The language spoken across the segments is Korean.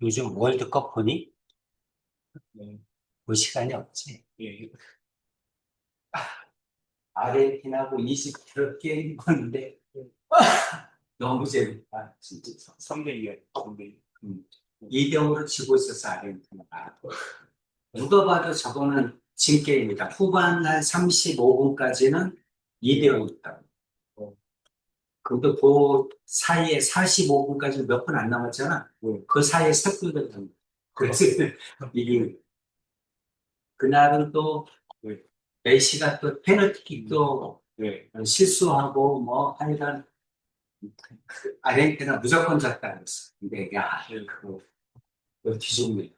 요즘 월드컵 보니? 네. 볼 시간이 없지. 예. 아르헨티나하고 이집트 게임 보는데 너무 재밌다. 진짜. 3대2야, 3대2. 2대0으로 지고 있었어, 아르헨티나가. 누가 봐도 저거는 진 게임이다. 후반 한 35분까지는 2대0이었다. 어, 근데 그 사이에 45분까지 몇 분 안 남았잖아. 네. 그 사이에 섞이거든. 그래서 이게 그날은 또 네. 메시가 또 페널티킥도 네. 실수하고 뭐 하여간 아르헨티나 무조건 졌다 그랬어. 근데 야, 네. 그거 뒤집네.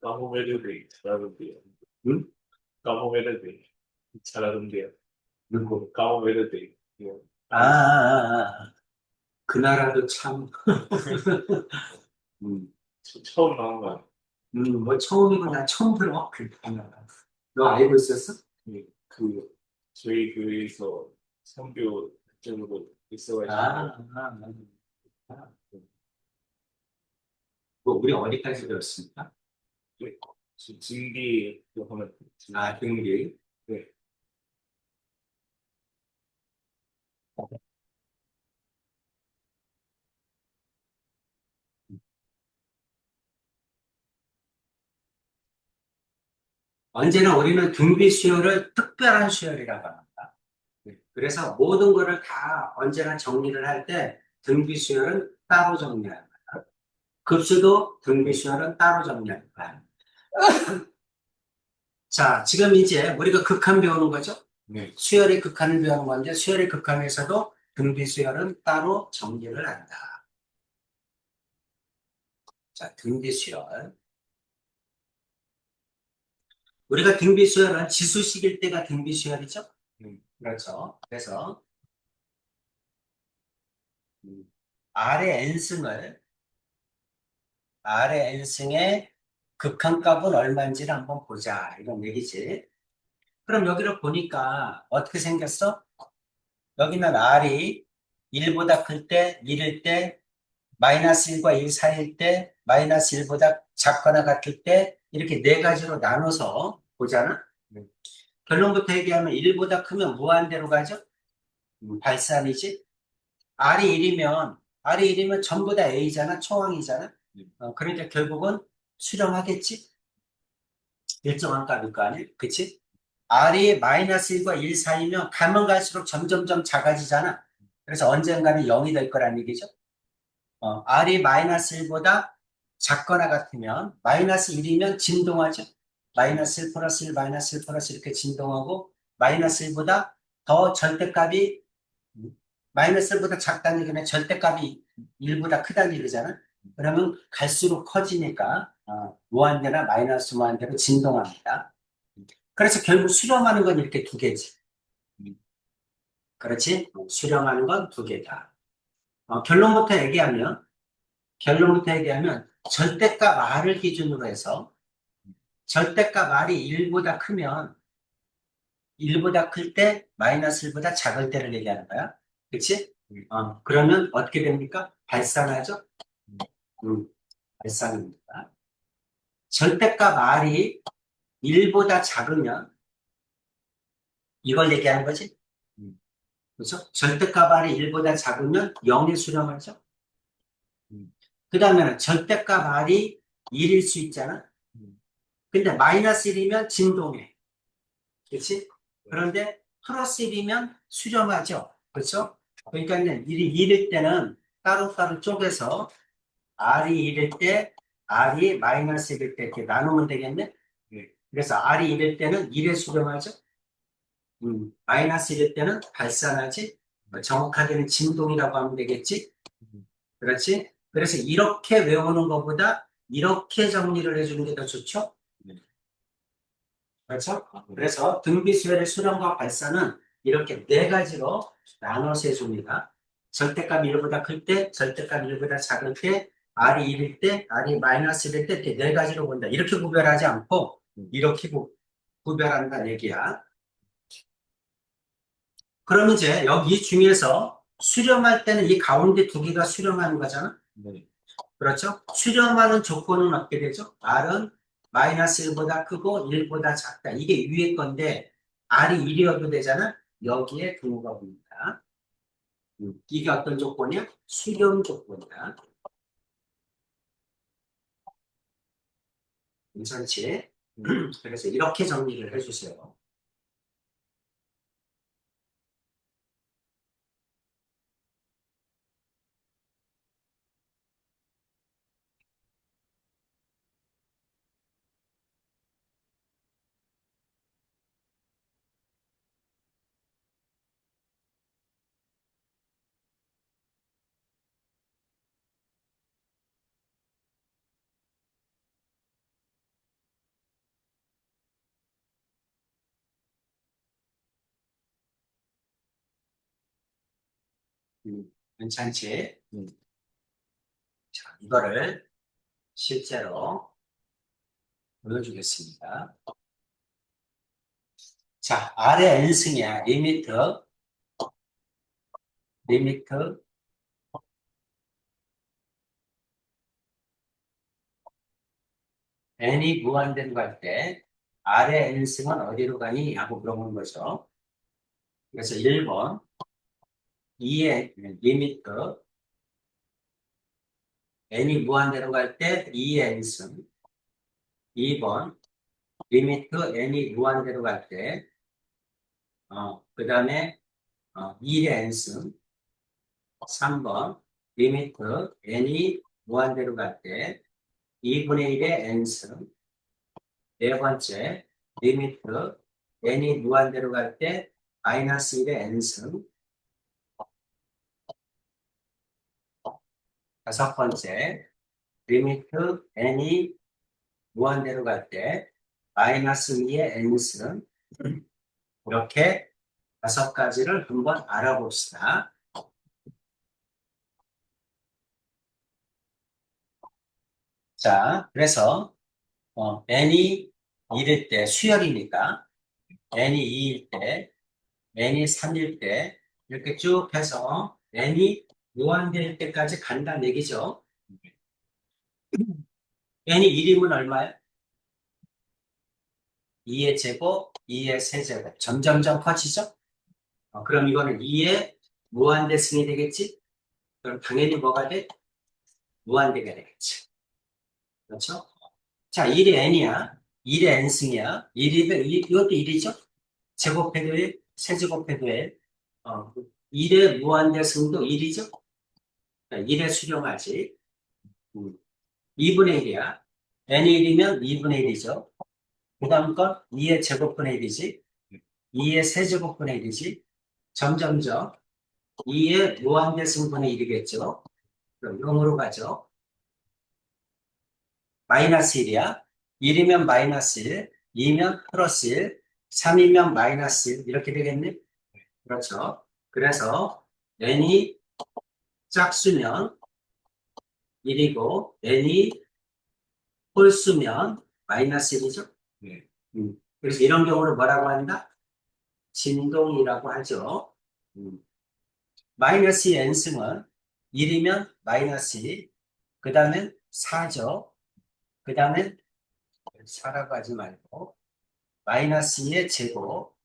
Cabo Verde 잘하던데요. 응? Cabo Verde 잘하던데요. 누구? Cabo Verde. 예. 그 나라도 참, 음, 처음 나온 거 아니에요? 뭐 처음이고 나 처음 들어. 그 나라. 너 알고 있었어? 예. 저희 교회에서 선교 쪽으로 아, 있어가지고, 아, 아. 아. 뭐 우리 어디까지 배웠습니까? 예. 증기 하면, 아, 등기. 네. 언제나 우리는 등비 수요를 특별한 수요이라고 합니다. 그래서 모든 거를 다 언제나 정리를 할 때 등비 수요는 따로 정리합니다. 급수도 등비 수요는 따로 정리합니다. 자, 지금 이제 우리가 극한 배우는 거죠? 네. 수열의 극한을 배우는 건데 수열의 극한에서도 등비 수열은 따로 정리를 한다. 자, 등비 수열. 우리가 등비 수열은 지수식일 때가 등비 수열이죠? 그렇죠. 그래서 R의 n승을 R의 n승의 극한값은 얼마인지를 한번 보자. 이런 얘기지. 그럼 여기를 보니까 어떻게 생겼어? 여기는 R이 1보다 클 때, 1일 때, 마이너스 1과 1 사이일 때, 마이너스 1보다 작거나 같을 때, 이렇게 네 가지로 나눠서 보잖아? 결론부터 얘기하면 1보다 크면 무한대로 가죠? 발산이지? R이 1이면 전부 다 A잖아? 초항이잖아? 그러니까 결국은 수렴하겠지? 일정한 값일 거 아니야? 그치? R이 마이너스 1과 1 사이면 가면 갈수록 점점점 작아지잖아. 그래서 언젠가는 0이 될 거란 얘기죠. R이 마이너스 1보다 작거나 같으면 마이너스 1이면 진동하죠. 마이너스 1 플러스 1, 마이너스 1 플러스 이렇게 진동하고 마이너스 1보다 더 절대값이 마이너스 1보다 작다는 얘기는 절대값이 1보다 크다는 얘기잖아. 그러면 갈수록 커지니까 무한대나 마이너스 무한대로 진동합니다. 그래서 결국 수렴하는 건 이렇게 두 개지. 그렇지? 수렴하는 건 두 개다. 결론부터 얘기하면 절대값 R을 기준으로 해서 절대값 R이 1보다 크면 1보다 클 때 마이너스 1보다 작을 때를 얘기하는 거야. 그치? 그러면 어떻게 됩니까? 발산하죠? 음, 발산입니다. 절대값 R이 1보다 작으면 이걸 얘기하는 거지? 그렇죠? 절대값 R이 1보다 작으면 0에 수렴하죠? 그 다음에는 절대값 R이 1일 수 있잖아? 근데 마이너스 1이면 진동해. 그렇지? 그런데 플러스 1이면 수렴하죠. 그렇죠? 그러니까 1일 때는 따로따로 쪼개서 R이 1일 때, R이 마이너스 1일 때 이렇게 나누면 되겠네? 그래서 R이 1일 때는 1에 수렴하죠? 마이너스 1일 때는 발산하지? 정확하게는 진동이라고 하면 되겠지? 그렇지? 그래서 이렇게 외우는 것보다 이렇게 정리를 해주는 게 더 좋죠? 그렇죠? 그래서 등비수열의 수렴과 발산은 이렇게 네 가지로 나눠서 해줍니다. 절대값 1보다 클 때, 절대값 1보다 작을 때, R이 1일 때, R이 마이너스 1일 때, 이렇게 네 가지로 본다. 이렇게 구별하지 않고, 이렇게 구별한다는 얘기야. 그럼 이제 여기 중에서 수렴할 때는 이 가운데 두 개가 수렴하는 거잖아. 네. 그렇죠? 수렴하는 조건은 어떻게 되죠? R은 마이너스 1보다 크고 1보다 작다. 이게 위의 건데 R이 1이어도 되잖아. 여기에 근거가 옵니다. 이게 어떤 조건이야? 수렴 조건이다. 괜찮지? 그래서 이렇게 정리를 해주세요. 괜찮지? 자, 이거를 실제로 보여주겠습니다. 자, 아래 n승이야. 리미트 n이 무한대로 갈 때 아래 n승은 어디로 가니? 하고 물어보는 거죠. 그래서 1번 2의 리미트 n이 무한대로 갈 때 2의 n승. 2번 리미트 n이 무한대로 갈 때 그 다음에 1의 n승. 3번 리미트 n이 무한대로 갈 때 2분의 1의 n승. 네 번째 리미트 n이 무한대로 갈 때 마이너스 1의 n승. 다섯 번째 리미트 n이 무한대로 갈 때 마이너스 2의 n승. 이렇게 다섯 가지를 한번 알아봅시다. 자, 그래서 n이 1일 때 수열이니까 n이 2일 때 n이 3일 때 이렇게 쭉 해서 n이 무한대일 때까지 간다는 얘기죠. n이 1이면 얼마예요? 2의 제곱, 2의 세제곱. 점점점 커지죠? 그럼 이거는 2의 무한대승이 되겠지? 그럼 당연히 뭐가 돼? 무한대가 되겠지. 그렇죠? 자, 1이 n이야. 1의 n승이야. 1이, 이것도 1이죠? 제곱해도 1, 세제곱해도 1. 1의 무한대승도 1이죠? 1에 수렴하지. 2분의 1이야. n이 1이면 2분의 1이죠. 그 다음 건 2의 제곱분의 1이지. 2의 세제곱분의 1이지. 점점점 2의 무한대승분의 1이겠죠. 그럼 0으로 가죠. 마이너스 1이야. 1이면 마이너스 1, 2면 플러스 1, 3이면 마이너스 1 이렇게 되겠네. 그렇죠. 그래서 n이 짝수면 1이고 n이 홀수면 마이너스 1이죠. 네. 그래서 이런 경우를 뭐라고 한다? 진동이라고 하죠. 마이너스 n승은 1이면 마이너스 2, 그 다음에 4죠. 그 다음에 4라고 하지 말고 마이너스 2의 제곱,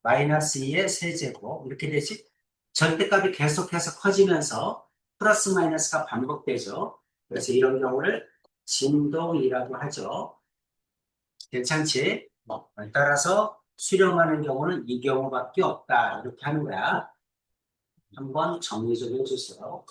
마이너스 2의 세제곱 이렇게 되지. 절대값이 계속해서 커지면서 플러스 마이너스가 반복되죠. 그래서 이런 경우를 진동이라고 하죠. 괜찮지? 따라서 수렴하는 경우는 이 경우밖에 없다. 이렇게 하는 거야. 한번 정리 좀 해주세요.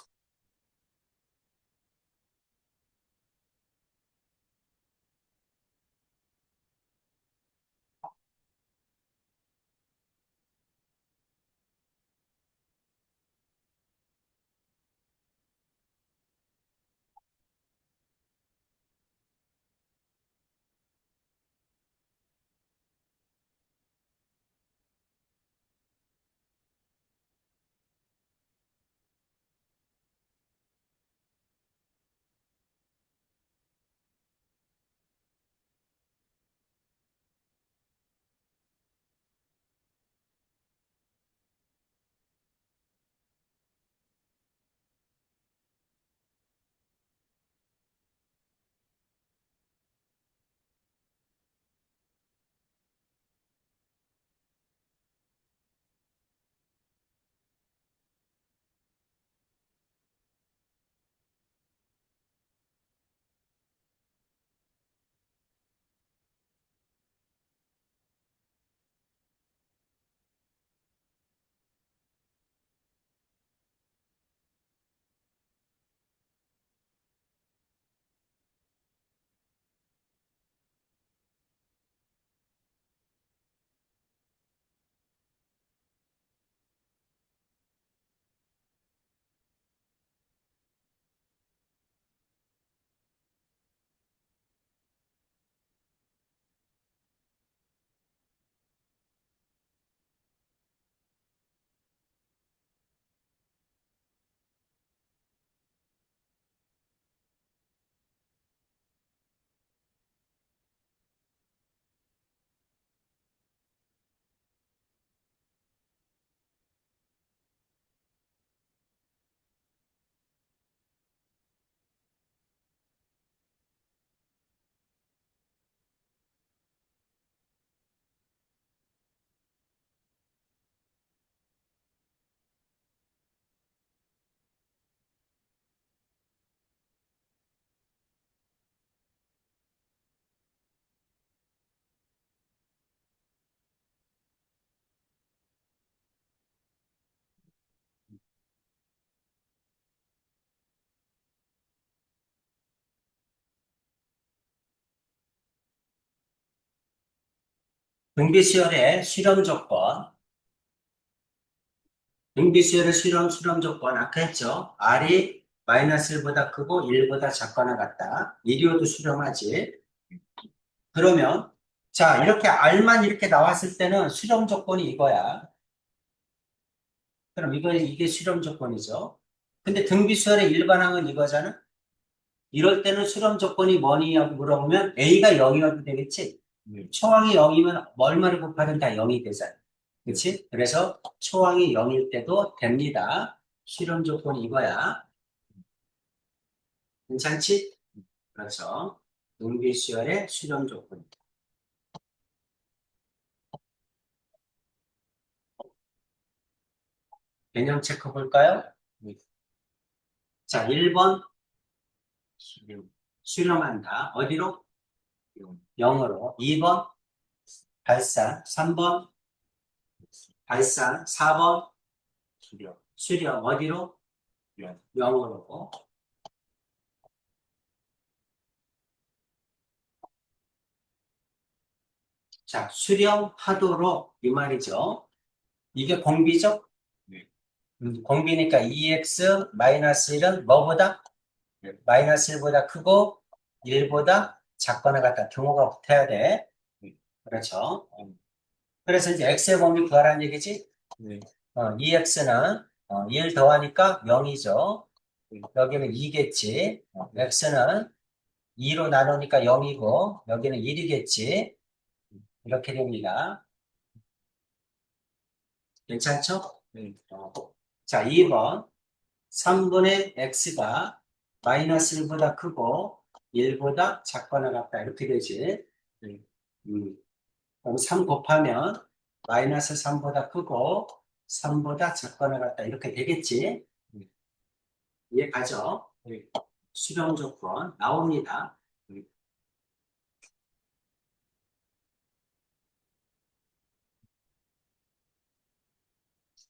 등비수열의 실험 조건. 등비수열의 실험 조건 아까 했죠. R이 마이너스 1보다 크고 1보다 작거나 같다. 이리오도 수렴하지. 그러면 자 이렇게 R만 이렇게 나왔을 때는 실험 조건이 이거야. 그럼 이게 실험 조건이죠. 근데 등비수열의 일반항은 이거잖아. 이럴 때는 실험 조건이 뭐냐고 물어보면 A가 0이어도 되겠지. 초항이 0이면 얼마를 곱하면 다 0이 되잖아. 그치? 그래서 초항이 0일 때도 됩니다. 실험 조건이 이거야. 괜찮지? 그렇죠. 등비수열의 실험 조건. 개념 체크 볼까요? 자, 1번 수렴한다. 어디로? 0으로. 2번 발산. 3번 발산. 4번 수렴. 어디로? 0으로. 자, 수렴하도록 이 말이죠. 이게 공비죠? 공비니까 2x-1은 뭐보다? 마이너스 1보다 크고 1보다 작거나 같다. 등호가 붙어야 돼. 그렇죠. 그래서 이제 x의 범위 구하라는 얘기지? 2x는 1 더하니까 0이죠. 여기는 2겠지. x는 2로 나누니까 0이고 여기는 1이겠지. 이렇게 됩니다. 괜찮죠? 자, 2번. 3분의 x가 마이너스 1보다 크고 1보다 작거나 같다. 이렇게 되지. 그럼 3 곱하면 마이너스 3보다 크고 3보다 작거나 같다. 이렇게 되겠지. 이해 가죠? 수렴 조건 나옵니다.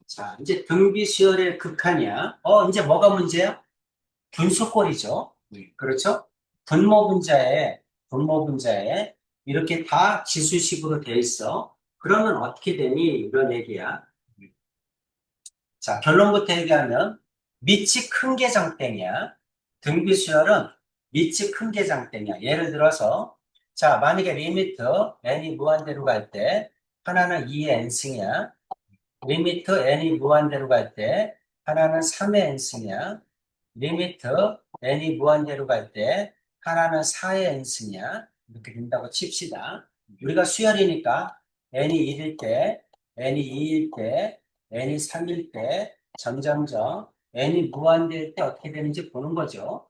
자, 이제 등비수열의 극한이야. 이제 뭐가 문제야? 분수꼴이죠. 그렇죠? 분모분자에 이렇게 다 지수식으로 돼 있어. 그러면 어떻게 되니? 이런 얘기야. 자, 결론부터 얘기하면 밑이 큰 게 장땡이야. 등비수열은 밑이 큰 게 장땡이야. 예를 들어서 자, 만약에 리미트 n이 무한대로 갈 때 하나는 2의 n승이야. 리미트 n이 무한대로 갈 때 하나는 3의 n승이야. 리미트 n이 무한대로 갈 때 하나는 4의 n승이야. 이렇게 된다고 칩시다. 우리가 수열이니까 n이 1일 때, n이 2일 때, n이 3일 때 점점점 n이 무한대일 때 어떻게 되는지 보는 거죠.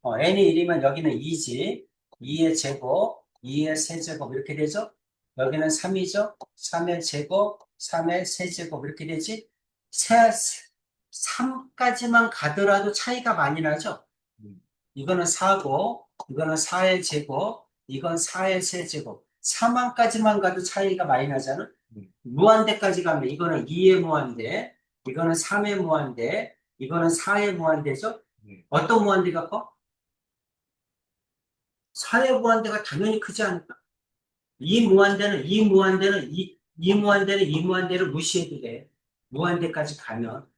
n이 1이면 여기는 2지. 2의 제곱, 2의 세제곱 이렇게 되죠. 여기는 3이죠. 3의 제곱, 3의 세제곱 이렇게 되지. 3까지만 가더라도 차이가 많이 나죠. 이거는 4고, 이거는 4의 제곱, 이건 4의 세제곱. 4만까지만 가도 차이가 많이 나잖아. 무한대까지 가면 이거는 2의 무한대, 이거는 3의 무한대, 이거는 4의 무한대죠. 어떤 무한대가 커? 4의 무한대가 당연히 크지 않을까? 이 무한대는 이 무한대를 무시해도 돼. 무한대까지 가면.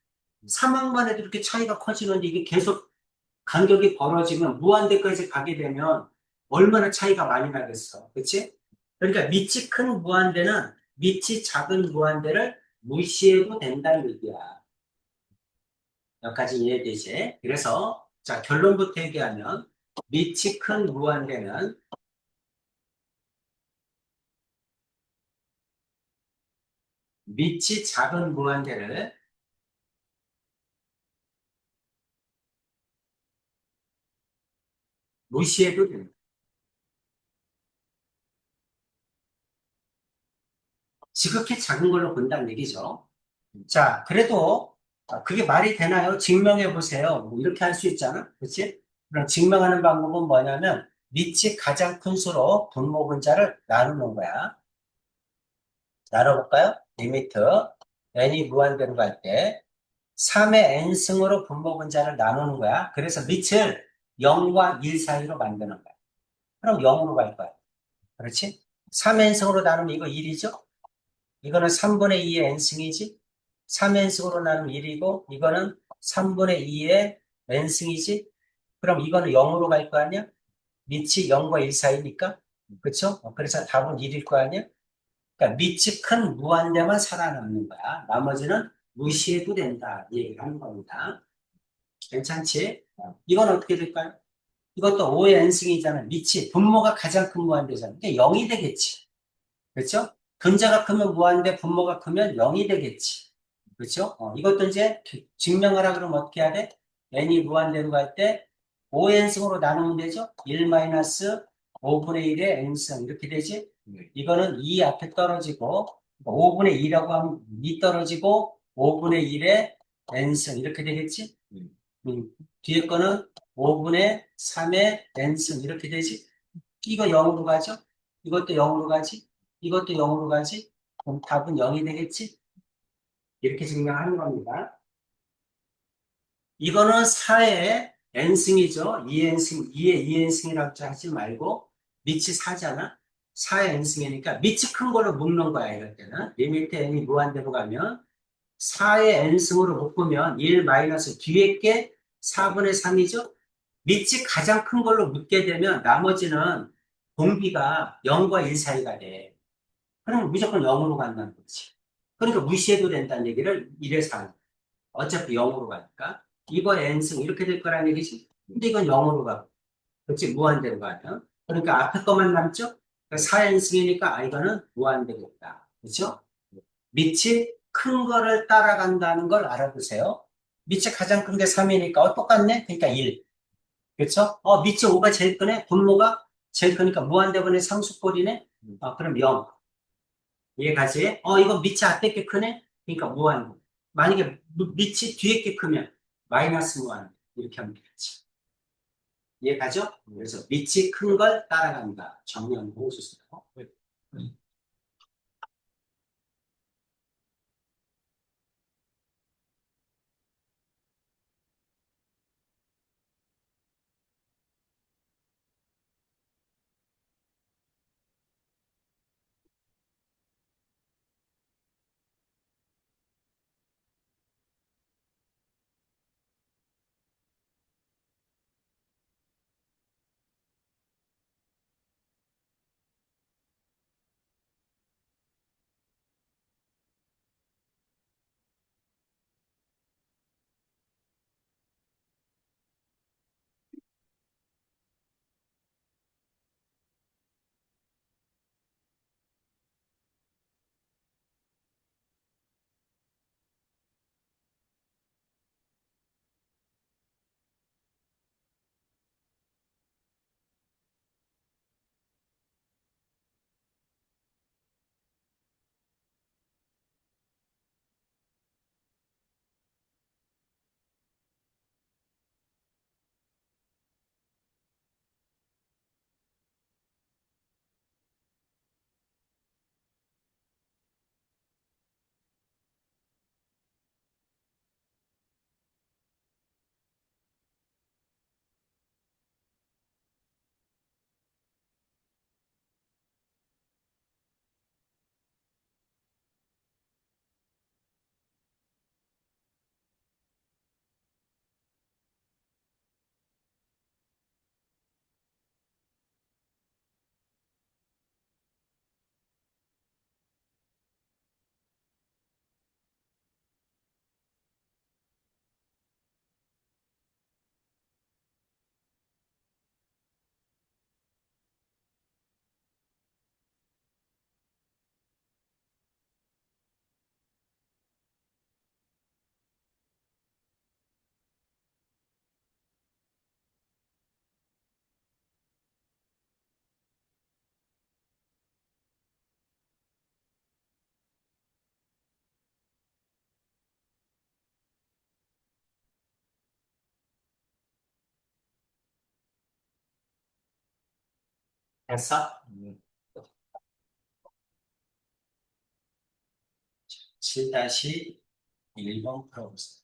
3항만 해도 이렇게 차이가 커지는데 이게 계속 간격이 벌어지면 무한대까지 가게 되면 얼마나 차이가 많이 나겠어. 그치? 그러니까 밑이 큰 무한대는 밑이 작은 무한대를 무시해도 된다는 얘기야. 여기까지 이해되지? 그래서 자 결론부터 얘기하면 밑이 큰 무한대는 밑이 작은 무한대를 무시해도 됩니다. 지극히 작은 걸로 본다는 얘기죠. 자, 그래도 그게 말이 되나요? 증명해 보세요. 뭐 이렇게 할 수 있잖아. 그렇지? 그럼 증명하는 방법은 뭐냐면 밑이 가장 큰 수로 분모 분자를 나누는 거야. 나눠볼까요? 리미트 n이 무한대로 갈 때 3의 n승으로 분모 분자를 나누는 거야. 그래서 밑을 0과 1 사이로 만드는 거야. 그럼 0으로 갈 거야. 그렇지? 3n승으로 나누면 이거 1이죠? 이거는 3분의 2의 n승이지? 3n승으로 나누면 1이고, 이거는 3분의 2의 n승이지? 그럼 이거는 0으로 갈 거 아니야? 밑이 0과 1 사이니까? 그쵸? 그래서 답은 1일 거 아니야? 그러니까 밑이 큰 무한대만 살아남는 거야. 나머지는 무시해도 된다. 이 얘기를 하는 겁니다. 괜찮지? 이건 어떻게 될까요? 이것도 5의 n승이잖아. 밑이 분모가 가장 큰 무한대잖아. 그러니까 0이 되겠지. 그렇죠? 근자가 크면 무한대, 분모가 크면 0이 되겠지. 그렇죠? 이것도 이제 증명하라 그러면 어떻게 해야 돼? n이 무한대로 갈 때 5n승으로 나누면 되죠? 1 마이너스 5분의 1의 n승 이렇게 되지? 네. 이거는 2 앞에 떨어지고 5분의 2라고 하면 2 떨어지고 5분의 1의 n승 이렇게 되겠지? 음, 뒤에 거는 5분의 3의 n승 이렇게 되지? 이거 0으로 가죠? 이것도 0으로 가지? 이것도 0으로 가지? 그럼 답은 0이 되겠지? 이렇게 증명하는 겁니다. 이거는 4의 n승이죠. 2n승, 2의 2n승이라고 하지 말고 밑이 4잖아. 4의 n승이니까 밑이 큰 걸로 묶는 거야, 이럴 때는. 리미트 n이 무한대로 가면 4의 n승으로 묶으면 1 마이너스 뒤에 게 4분의 3이죠. 밑이 가장 큰 걸로 묶게 되면 나머지는 공비가 0과 1 사이가 돼. 그럼 무조건 0으로 간다는 거지. 그러니까 무시해도 된다는 얘기를 이래서 하는 거야. 어차피 0으로 가니까. 이거 n승 이렇게 될 거라는 얘기지. 근데 이건 0으로 가고. 그렇지? 무한대로 가면. 그러니까 앞에 것만 남죠? 그러니까 4n승이니까 이거는 무한대겠다. 그렇죠? 밑이 큰 거를 따라간다는 걸 알아두세요. 밑이 가장 큰 게 3이니까 똑같네? 그러니까 1. 그렇죠? 밑이 5가 제일 크네? 분모가 제일 크니까 무한대분의 상수꼴이네? 그럼 0. 이해가지? 이거 밑이 앞에 게 크네? 그러니까 무한. 만약에 밑이 뒤에 게 크면 마이너스 무한. 이렇게 하면 되겠지. 이해가죠? 그래서 밑이 큰 걸 따라간다. 정면 호수수로. 됐어? 7-1번 풀어보세요.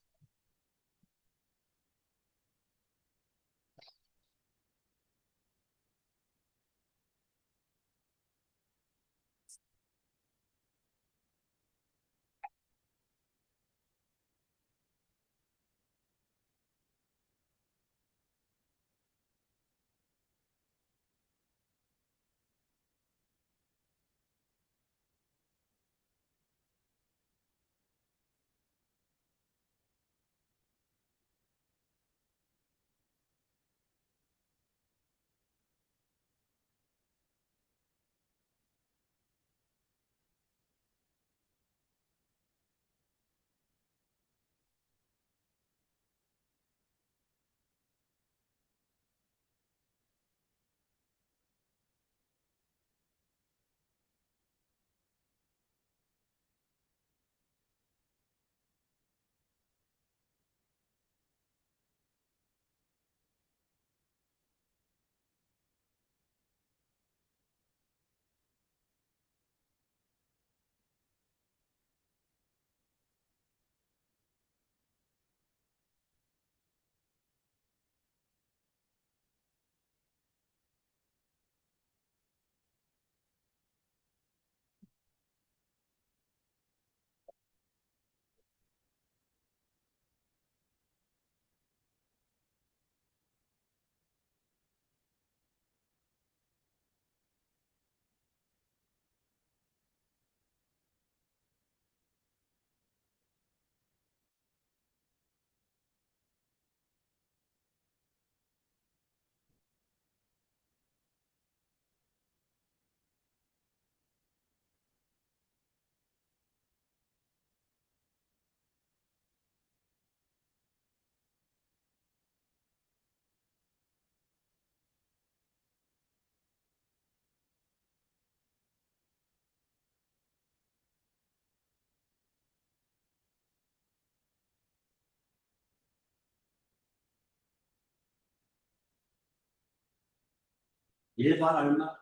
1번 얼마?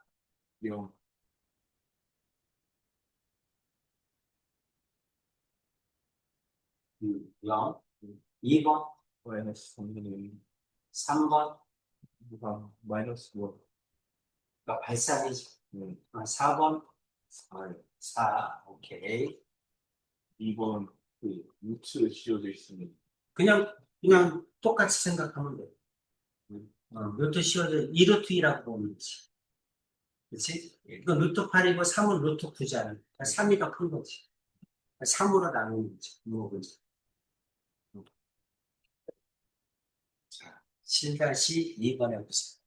0, 0. 2번, 마이너스 3분의 1, 3번, 마이너스 1, 그러니까 발산이지. 네, 4번, 4, 4. 오케이. 2번 그 루트 씌워져 있으면 그냥 똑같이 생각하면 돼. 루트 씌워져, 2루트 2라고 보면 되지. 그치? 이거 루트 8이고 3은 루트 9잖아. 3이 더 큰 거지. 3으로 나누는 거지. 물어보지. 자, 7-2번 해보세요.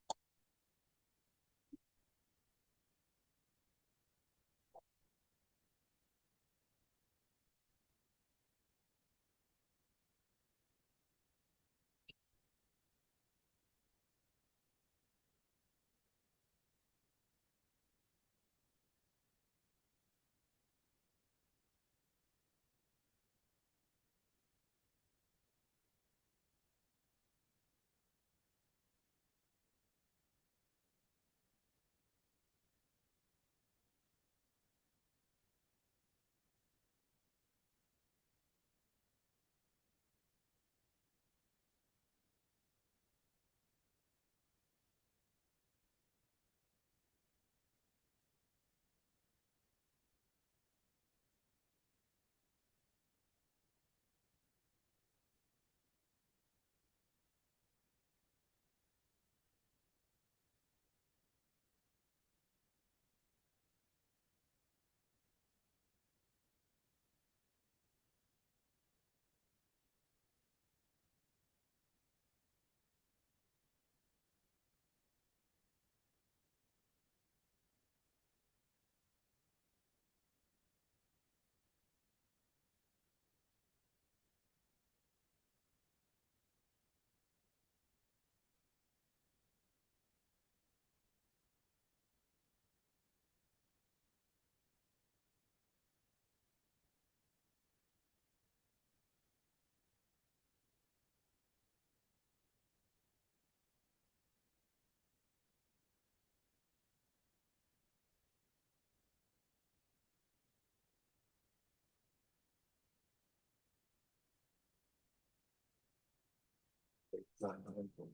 백산하는 거.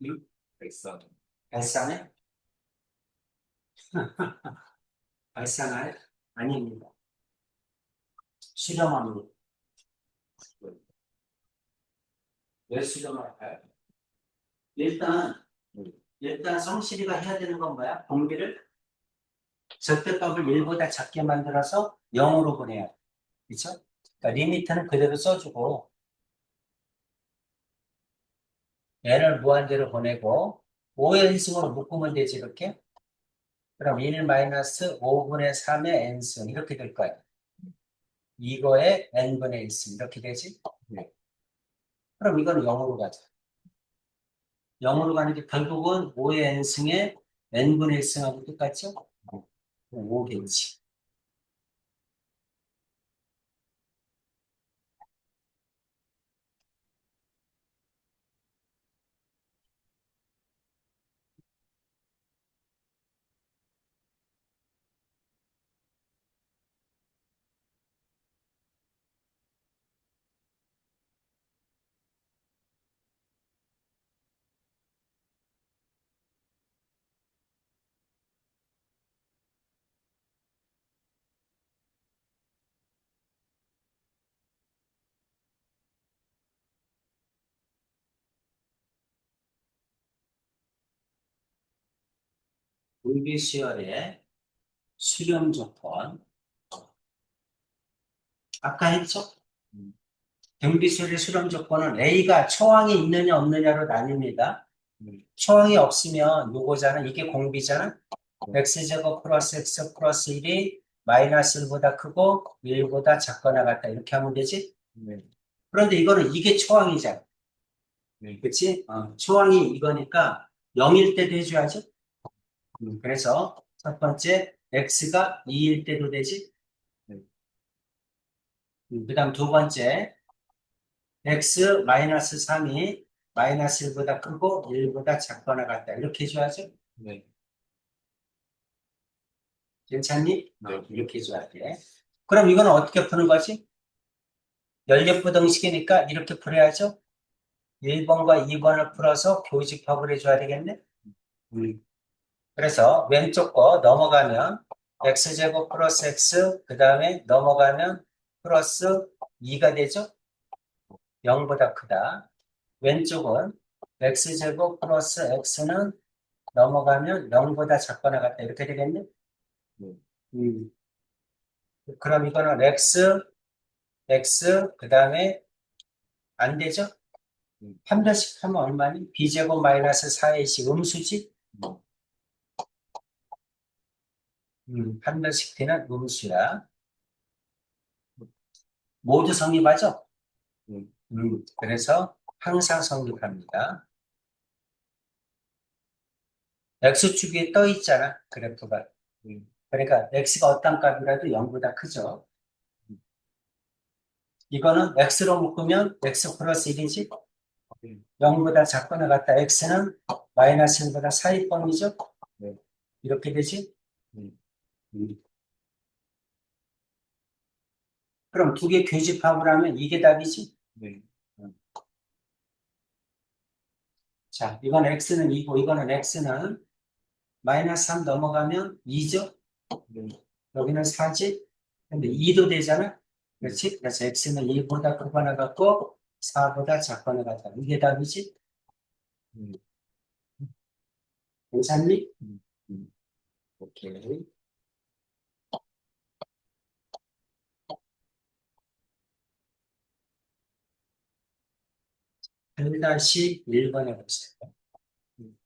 응? 백산. 발산해? 발산할? 아닙니다. 수렴합니다. 왜 수렴할까요? 일단, 일단 성실이가 해야 되는 건 뭐야? 공비를 절대값을 1보다 작게 만들어서 0으로 보내야 돼. 그쵸? 그러니까 리미트는 그대로 써주고, n을 무한대로 보내고, 5의 인승으로 묶으면 되지, 이렇게? 그럼 1-5분의 3의 n승, 이렇게 될 거야. 이거에 n분의 1승, 이렇게 되지? 네. 그럼 이건 0으로 가자. 0으로 가는 게 결국은 5의 n승에 n분의 1승하고 똑같죠? 5겠지. 물리시열의 수렴 조건. 아까 했죠? 등비수열의 수렴 조건은 A가 초항이 있느냐 없느냐로 나뉩니다. 초항이 없으면 요거잖아. 이게 공비잖아. x제곱 플러스 x 플러스 1이 마이너스 1보다 크고 1보다 작거나 같다. 이렇게 하면 되지? 네. 그런데 이거는 이게 초항이잖아. 네. 그치? 초항이 이거니까 0일 때도 해줘야죠. 그래서 첫 번째 x가 2일 때도 되지. 네. 그 다음 두 번째 x 마이너스 3이 마이너스 1보다 크고 1보다 작거나 같다. 이렇게 해줘야죠. 네. 괜찮니? 네. 이렇게 해줘야 돼. 그럼 이거는 어떻게 푸는 거지? 연립부등식이니까 이렇게 풀어야죠. 1번과 2번을 풀어서 교집합을 해줘야 되겠네. 음. 그래서 왼쪽 거 넘어가면 x제곱 플러스 x, 그 다음에 넘어가면 플러스 2가 되죠? 0보다 크다. 왼쪽은 x제곱 플러스 x는 넘어가면 0보다 작거나 같다. 이렇게 되겠네? 네. 음. 그럼 이거는 x, 그 다음에 안 되죠? 음. 한 변씩 하면 얼마니? b제곱 마이너스 4ac 음수지? 한 변씩 되는 음수야. 모두 성립하죠? 음. 그래서 항상 성립합니다. x축에 떠 있잖아, 그래프가. 음. 그러니까 x가 어떤 값이라도 0보다 크죠. 이거는 x로 묶으면 x 플러스 1이지? 음. 0보다 작거나 같다. x는 마이너스 1보다 사이번이죠? 네. 이렇게 되지? 음. 음. 그럼 두 개 교집합을 하면 이게 답이지? 네. 음. 자, 이건 x는 2고 이거는 x는 마이너스 3 넘어가면 2죠? 네. 여기는 4지? 근데 2도 되잖아? 그렇지? 그래서 x는 1보다 크거나 같고 4보다 작거나 같다. 이게 답이지? 음. 괜찮니? 음. 음. 오케이. 1-1번에 보세요. 음.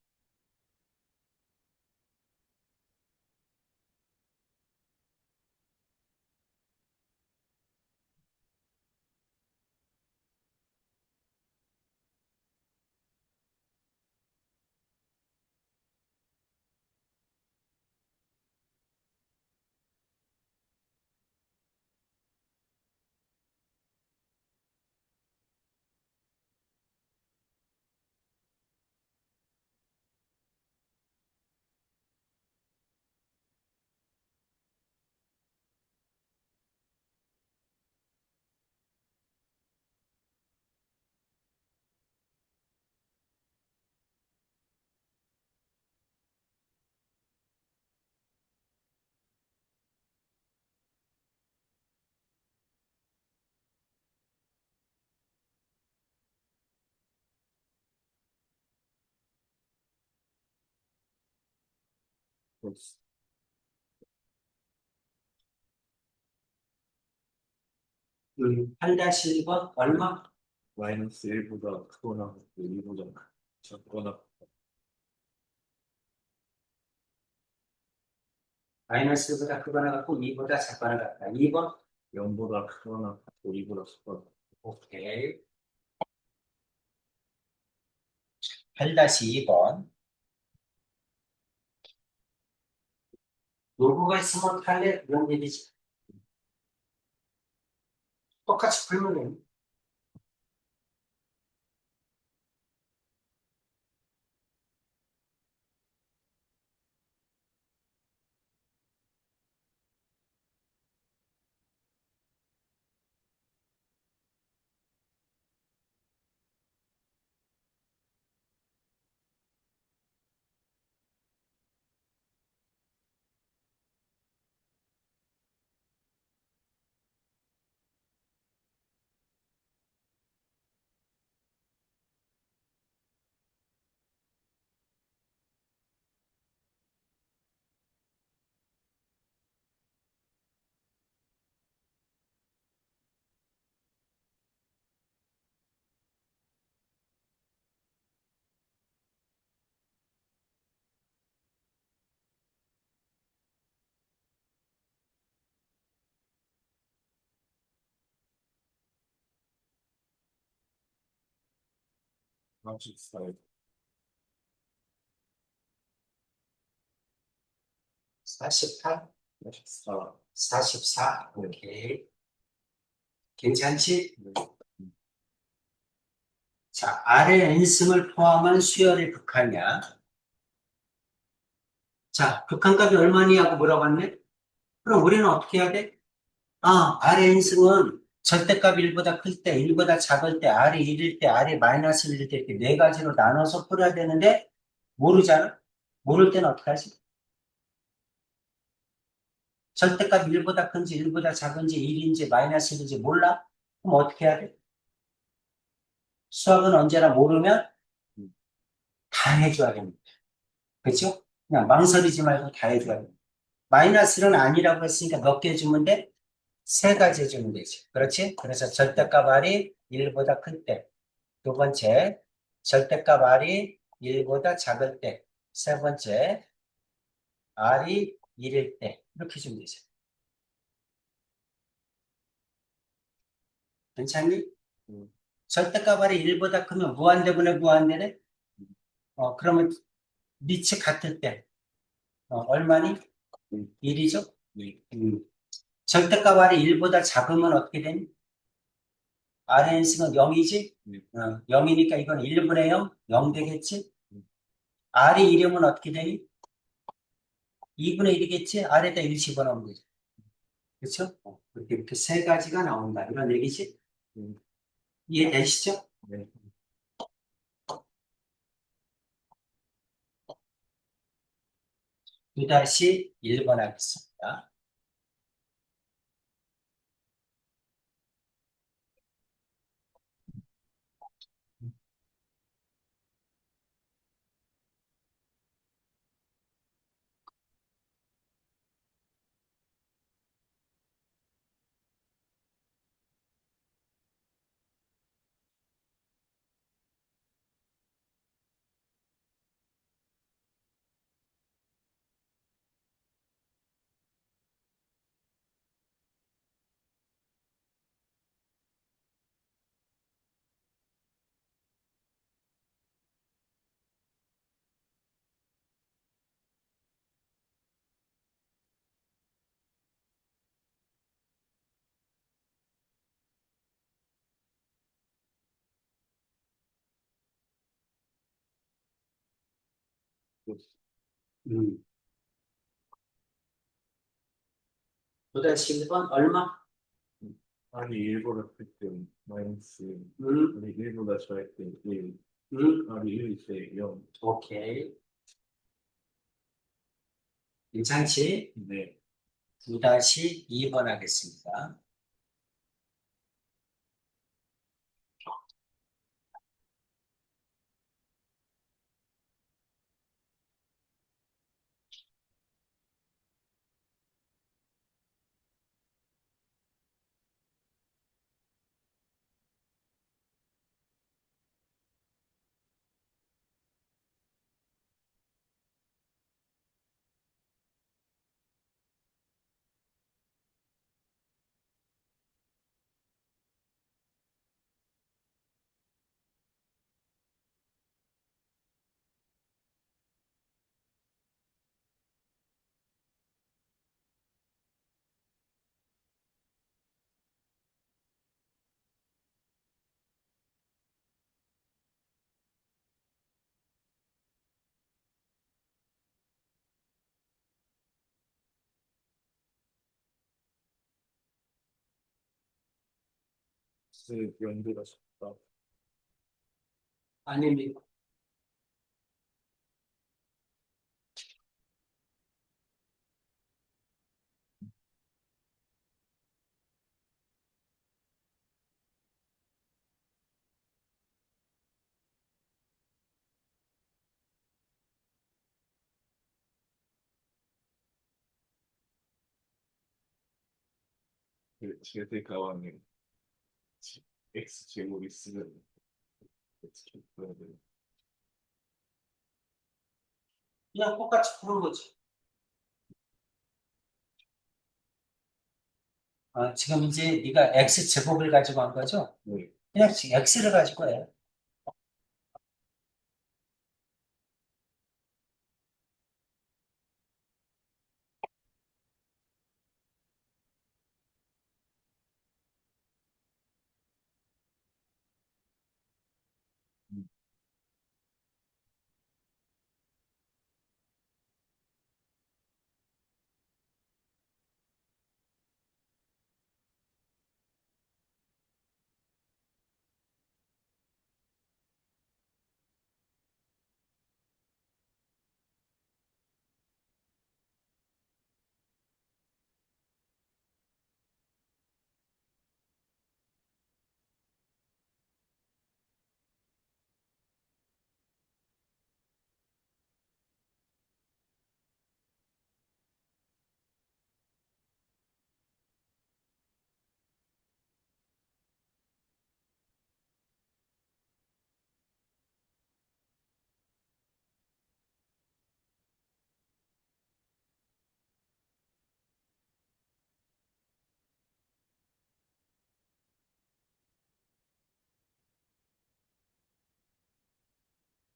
플러스 8-1번 얼마? 마이너스 1보다 크거나 2보다 작거나 마이너스 1보다 크거나 같고 2보다 작거나 같다. 2번? 0보다 크거나 2보다 작거나. 오케이. 8-2번. 놀고가 있으면 할래? 그런 얘기지. 똑같이 풀면 돼. 방식 스타일. 48? 44. 44? 네. 오케이. 괜찮지? 네. 자, 아래 n승을 포함한 수열의 극한이야. 자, 극한값이 얼마냐고 물어봤네? 그럼 우리는 어떻게 해야 돼? 아, R의 인승은 절대값 1보다 클 때, 1보다 작을 때, R이 1일 때, R이 마이너스 1일 때 이렇게 네 가지로 나눠서 풀어야 되는데 모르잖아? 모를 때는 어떻게 하지? 절대값 1보다 큰지 1보다 작은지 1인지 마이너스 1인지 몰라? 그럼 어떻게 해야 돼? 수학은 언제나 모르면 다 해줘야 됩니다. 그렇죠? 그냥 망설이지 말고 다 해줘야 됩니다. 마이너스는 아니라고 했으니까 몇 개 해주면 돼? 세 가지 해주면 되지. 그렇지? 그래서 절대값 R이 1보다 클 때. 두 번째, 절대값 R이 1보다 작을 때. 세 번째, R이 1일 때. 이렇게 주면 되죠. 괜찮니? 음, 절대값 R이 1보다 크면 무한대분의 무한대네? 그러면 밑이 같을 때. 얼마니? 음, 1이죠? 네, 절대값 R이 1보다 작으면 어떻게 되니? RNC는 0이지? 네, 0이니까 이건 1분의 0? 0 되겠지? 음, R이 1이면 어떻게 되니? 2분의 1이겠지? R에다 1 집어넣으면 되죠. 그렇죠? 이렇게 세 가지가 나온다. 이런 얘기지? 음, 이해되시죠? 네. 2-1번 하겠습니다. 음. 2-1번 얼마? R이 1보다 클 때 마이너스, 음, R이 1보다 작을 때 1, 음, R이 1일 때 0. 오케이. 괜찮지? 네, 2-2번 하겠습니다. X 연도가 작다. 아닙니다. 그 최대가와는 X 제곱이 쓰는 X 제곱을 그냥 똑같이 푸는 거지. 지금 이제 네가 X제곱을 가지고 한 거죠? 네, 그냥 X를 가지고 해.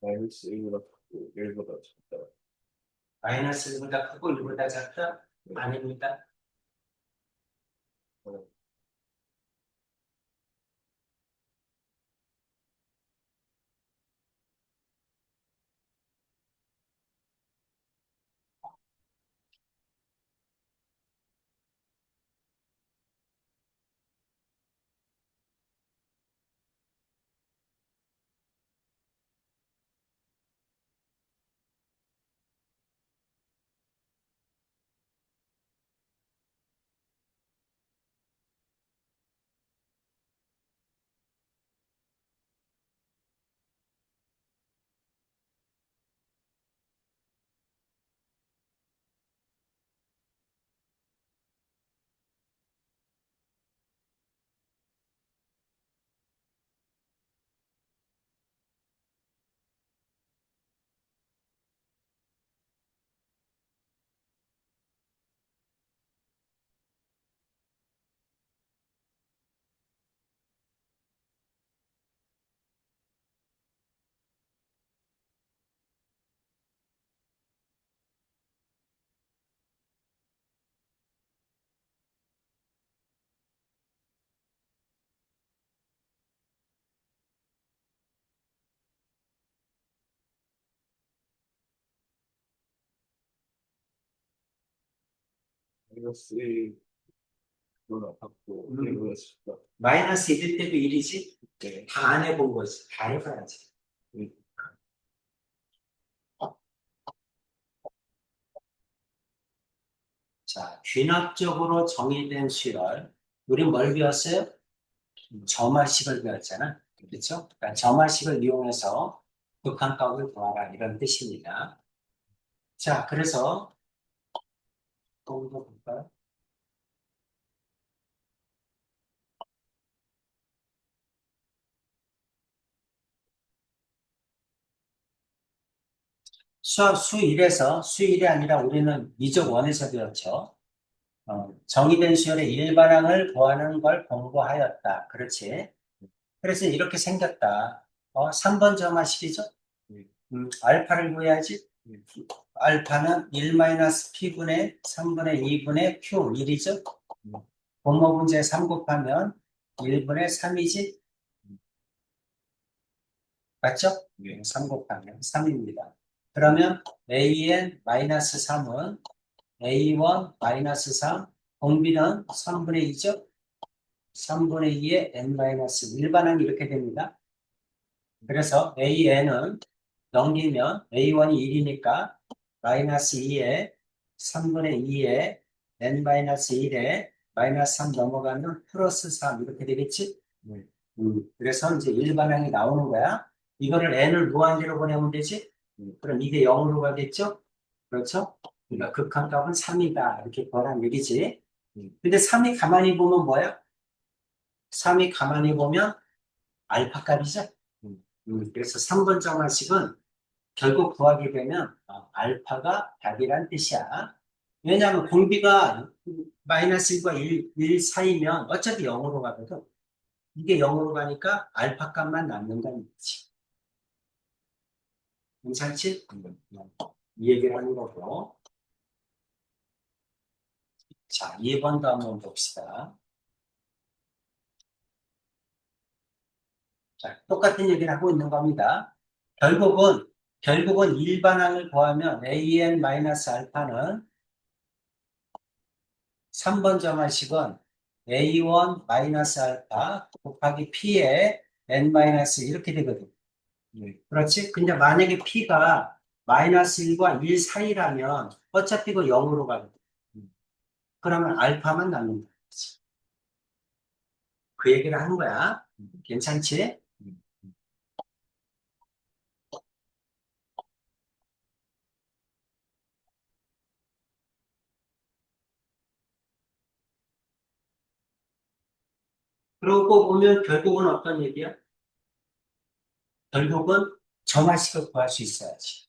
마이너스 1보다 크고 1보다 작다. 마이너스 1보다 크고 1보다 작다? 네. 아닙니다. 어, 마이너스 1보다 작고 1보다 작다. 마이너스 1일 때도 1이지? 네. 다 안 해본 거지. 다 해봐야지. 네. 자, 귀납적으로 정의된 수열. 우린 뭘 배웠어요? 점화식을 배웠잖아. 그렇죠? 그러니까 점화식을 이용해서 극한값을 구하라 이런 뜻입니다. 자, 그래서 또 볼까요? 수일이 아니라 우리는 미적 원에서 배웠죠. 정의된 수열의 일반항을 구하는 걸 공부하였다. 그렇지? 그래서 이렇게 생겼다. 3번 점화식이죠? 네. 알파를 구해야지. 네. 알파는 1-P분의 3분의 2분의 Q 1이죠? 분모 분자에 3 곱하면 1분의 3이지? 맞죠? 네. 3 곱하면 3입니다. 그러면 AN-3은 A1-3, 공비는 3분의 2죠? 3분의 2의 N-1, 일반항이 이렇게 됩니다. 그래서 AN은 넘기면 A1이 1이니까 마이너스 2에 3분의 2에 N-1에 마이너스 3 넘어가면 플러스 3 이렇게 되겠지? 네. 그래서 이제 일반항이 나오는 거야. 이거를 n을 무한대로 보내면 되지? 그럼 이게 0으로 가겠죠? 그렇죠? 그러니까 극한값은 3이다. 이렇게 보란 얘기지. 근데 3이 가만히 보면 뭐야? 3이 가만히 보면 알파 값이죠? 그래서 3번 정화식은 결국 구하게 되면 알파가 100이란 뜻이야. 왜냐하면 공비가 마이너스 1과 1 사이면 어차피 0으로 가거든. 이게 0으로 가니까 알파 값만 남는다는 거지. 괜찮지? 이 얘기를 하는 거고. 자, 2번도 한번 봅시다. 자, 똑같은 얘기를 하고 있는 겁니다. 결국은 일반항을 구하면 an-알파는 3번 점화식은 a1-알파 곱하기 p의 n-1 이렇게 되거든. 그렇지? 근데 만약에 p가 마이너스 1과 1 사이라면 어차피 이거 0으로 가거든. 그러면 알파만 남는 거지. 그 얘기를 하는 거야. 괜찮지? 그러고 보면 결국은 어떤 얘기야? 결국은 점화식을 구할 수 있어야지.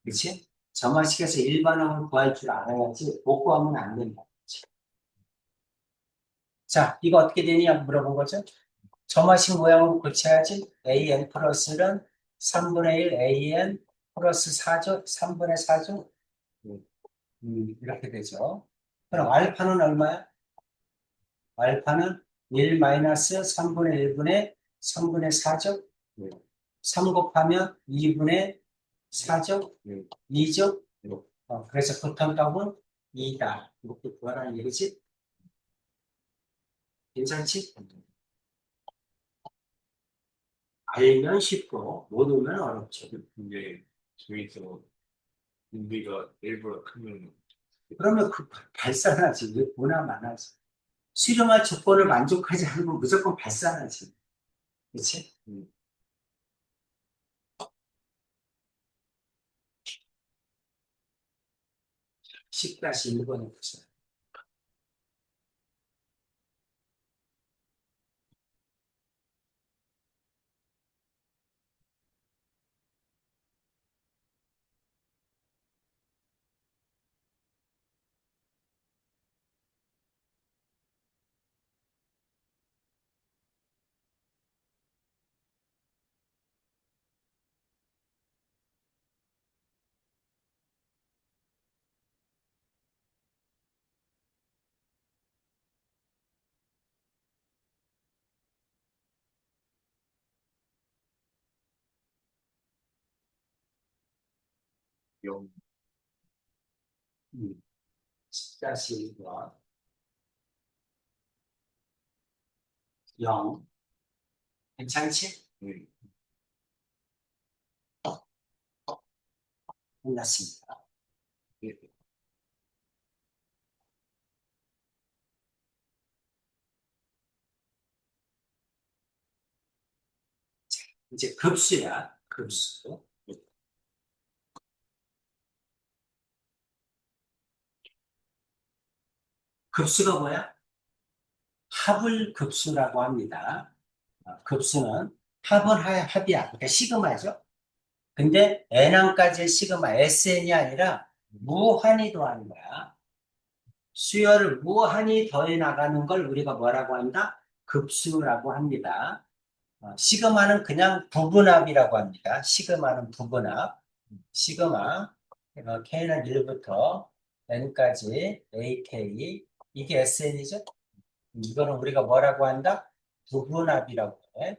그렇지? 점화식에서 일반항을 구할 줄 알아야지 못 구하면 안 된다. 그치? 자, 이거 어떻게 되냐 물어본 거죠? 점화식 모양으로 고쳐야지. an 플러스는 3분의 1 an 플러스 4죠? 3분의 4죠? 네. 이렇게 되죠. 그럼 알파는 얼마야? 알파는 1 마이너스 3분의 1분의 3분의 4죠? 네. 3 곱하면 2분의 4죠? 네. 2죠? 네. 그래서 부탄값은 2다. 이렇게 구하라는 얘기지? 괜찮지? 알면 쉽고 모르면 어렵죠. 근데 저기서 우리가 일보다 크면 그러면 그 발산하지. 왜 보나만 하지? 수렴할 조건을 만족하지 않으면 무조건 발산하지. 그렇지? 음, 10-1번에 보세요. 영, 10-1번 0. 괜찮지? 네. 끝났습니다. 네. 이제 급수야. 급수. 급수가 뭐야? 합을 급수라고 합니다. 급수는 합이야. 그러니까 시그마죠. 근데 n항까지의 시그마, SN이 아니라 무한히 더하는 거야. 수열을 무한히 더해 나가는 걸 우리가 뭐라고 한다? 급수라고 합니다. 시그마는 그냥 부분합이라고 합니다. 시그마는 부분합. 시그마, K는 1부터 N까지 AK, 이게 SN이죠? 이거는 우리가 뭐라고 한다? 부분합이라고 해.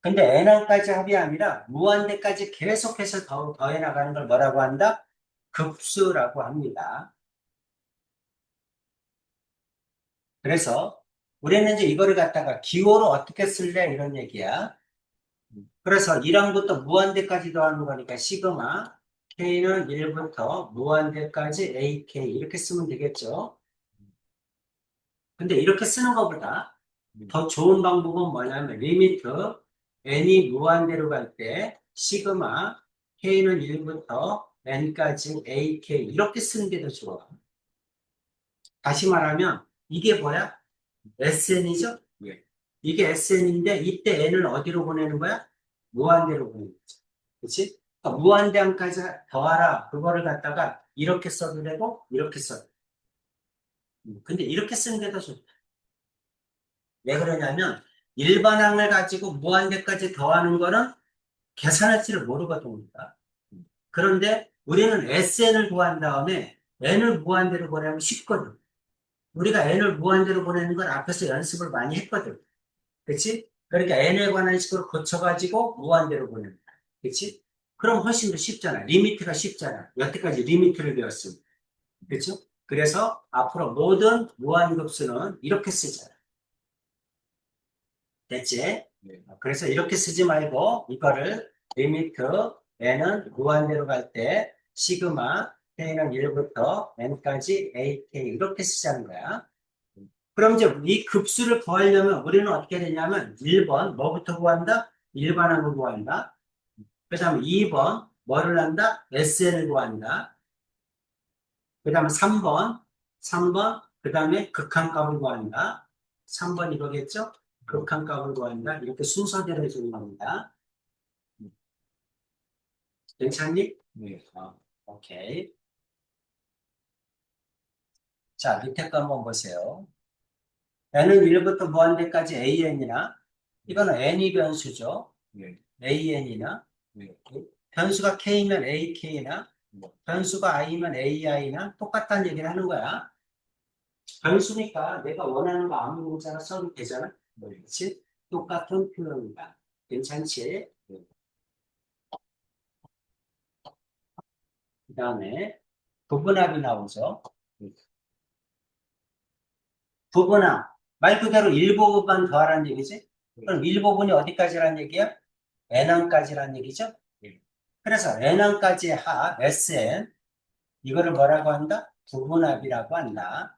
근데 N항까지 합이 아니라 무한대까지 계속해서 더해 나가는 걸 뭐라고 한다? 급수라고 합니다. 그래서 우리는 이제 이거를 갖다가 기호로 어떻게 쓸래? 이런 얘기야. 그래서 1항부터 무한대까지 더하는 거니까 시그마 K는 1부터 무한대까지 AK 이렇게 쓰면 되겠죠. 근데 이렇게 쓰는 것보다 더 좋은 방법은 뭐냐면 리미트 n이 무한대로 갈 때 시그마 K는 1부터 n까지 AK 이렇게 쓰는 게 더 좋아. 다시 말하면 이게 뭐야? SN이죠? 네. 이게 SN인데 이때 n을 어디로 보내는 거야? 무한대로 보내는 거지. 그렇지? 그러니까 무한대항까지 더하라. 그거를 갖다가 이렇게 써도 되고 이렇게 써도 돼. 근데 이렇게 쓰는 게 더 좋다. 왜 그러냐면 일반항을 가지고 무한대까지 더하는 거는 계산할 줄을 모르거든 우리가. 그런데 우리는 SN을 구한 다음에 n을 무한대로 보내면 쉽거든. 우리가 n을 무한대로 보내는 건 앞에서 연습을 많이 했거든. 그치? 그러니까 n에 관한 식으로 고쳐가지고 무한대로 보냅니다. 그치? 그럼 훨씬 더 쉽잖아. 리미트가 쉽잖아. 여태까지 리미트를 배웠습니다. 그쵸? 그래서 앞으로 모든 무한급수는 이렇게 쓰잖아. 됐지? 네. 그래서 이렇게 쓰지 말고 이거를 리미트 n은 무한대로 갈 때 시그마 k는 1부터 n까지 ak 이렇게 쓰자는 거야. 그럼 이제 이 급수를 구하려면 우리는 어떻게 되냐면 1번 뭐부터 구한다? 일반항을 구한다. 그 다음에 2번 뭐를 한다? SN을 구한다. 그 다음에 3번 그 다음에 극한값을 구한다. 3번 이거겠죠? 극한값을 구한다. 이렇게 순서대로 해주는 겁니다. 괜찮니? 네. 오케이. 자, 밑에 거 한번 보세요. n은 1부터 무한대까지 an이나 이거는 n이 변수죠. 네. AN이나 네. 변수가 K면 AK나 네. 변수가 I면 AI나 똑같다는 얘기를 하는 거야. 변수니까 내가 원하는 거 아무 문자나 써도 되잖아. 네. 그렇지? 똑같은 표현이다. 괜찮지? 네. 그 다음에 부분합이 나오죠. 네. 부분합. 말 그대로 일부분만 더하라는 얘기지? 그럼 일부분이 어디까지란 얘기야? n항까지란 얘기죠? 네. 그래서 n항까지의 합, Sn, 이거를 뭐라고 한다? 부분합이라고 한다.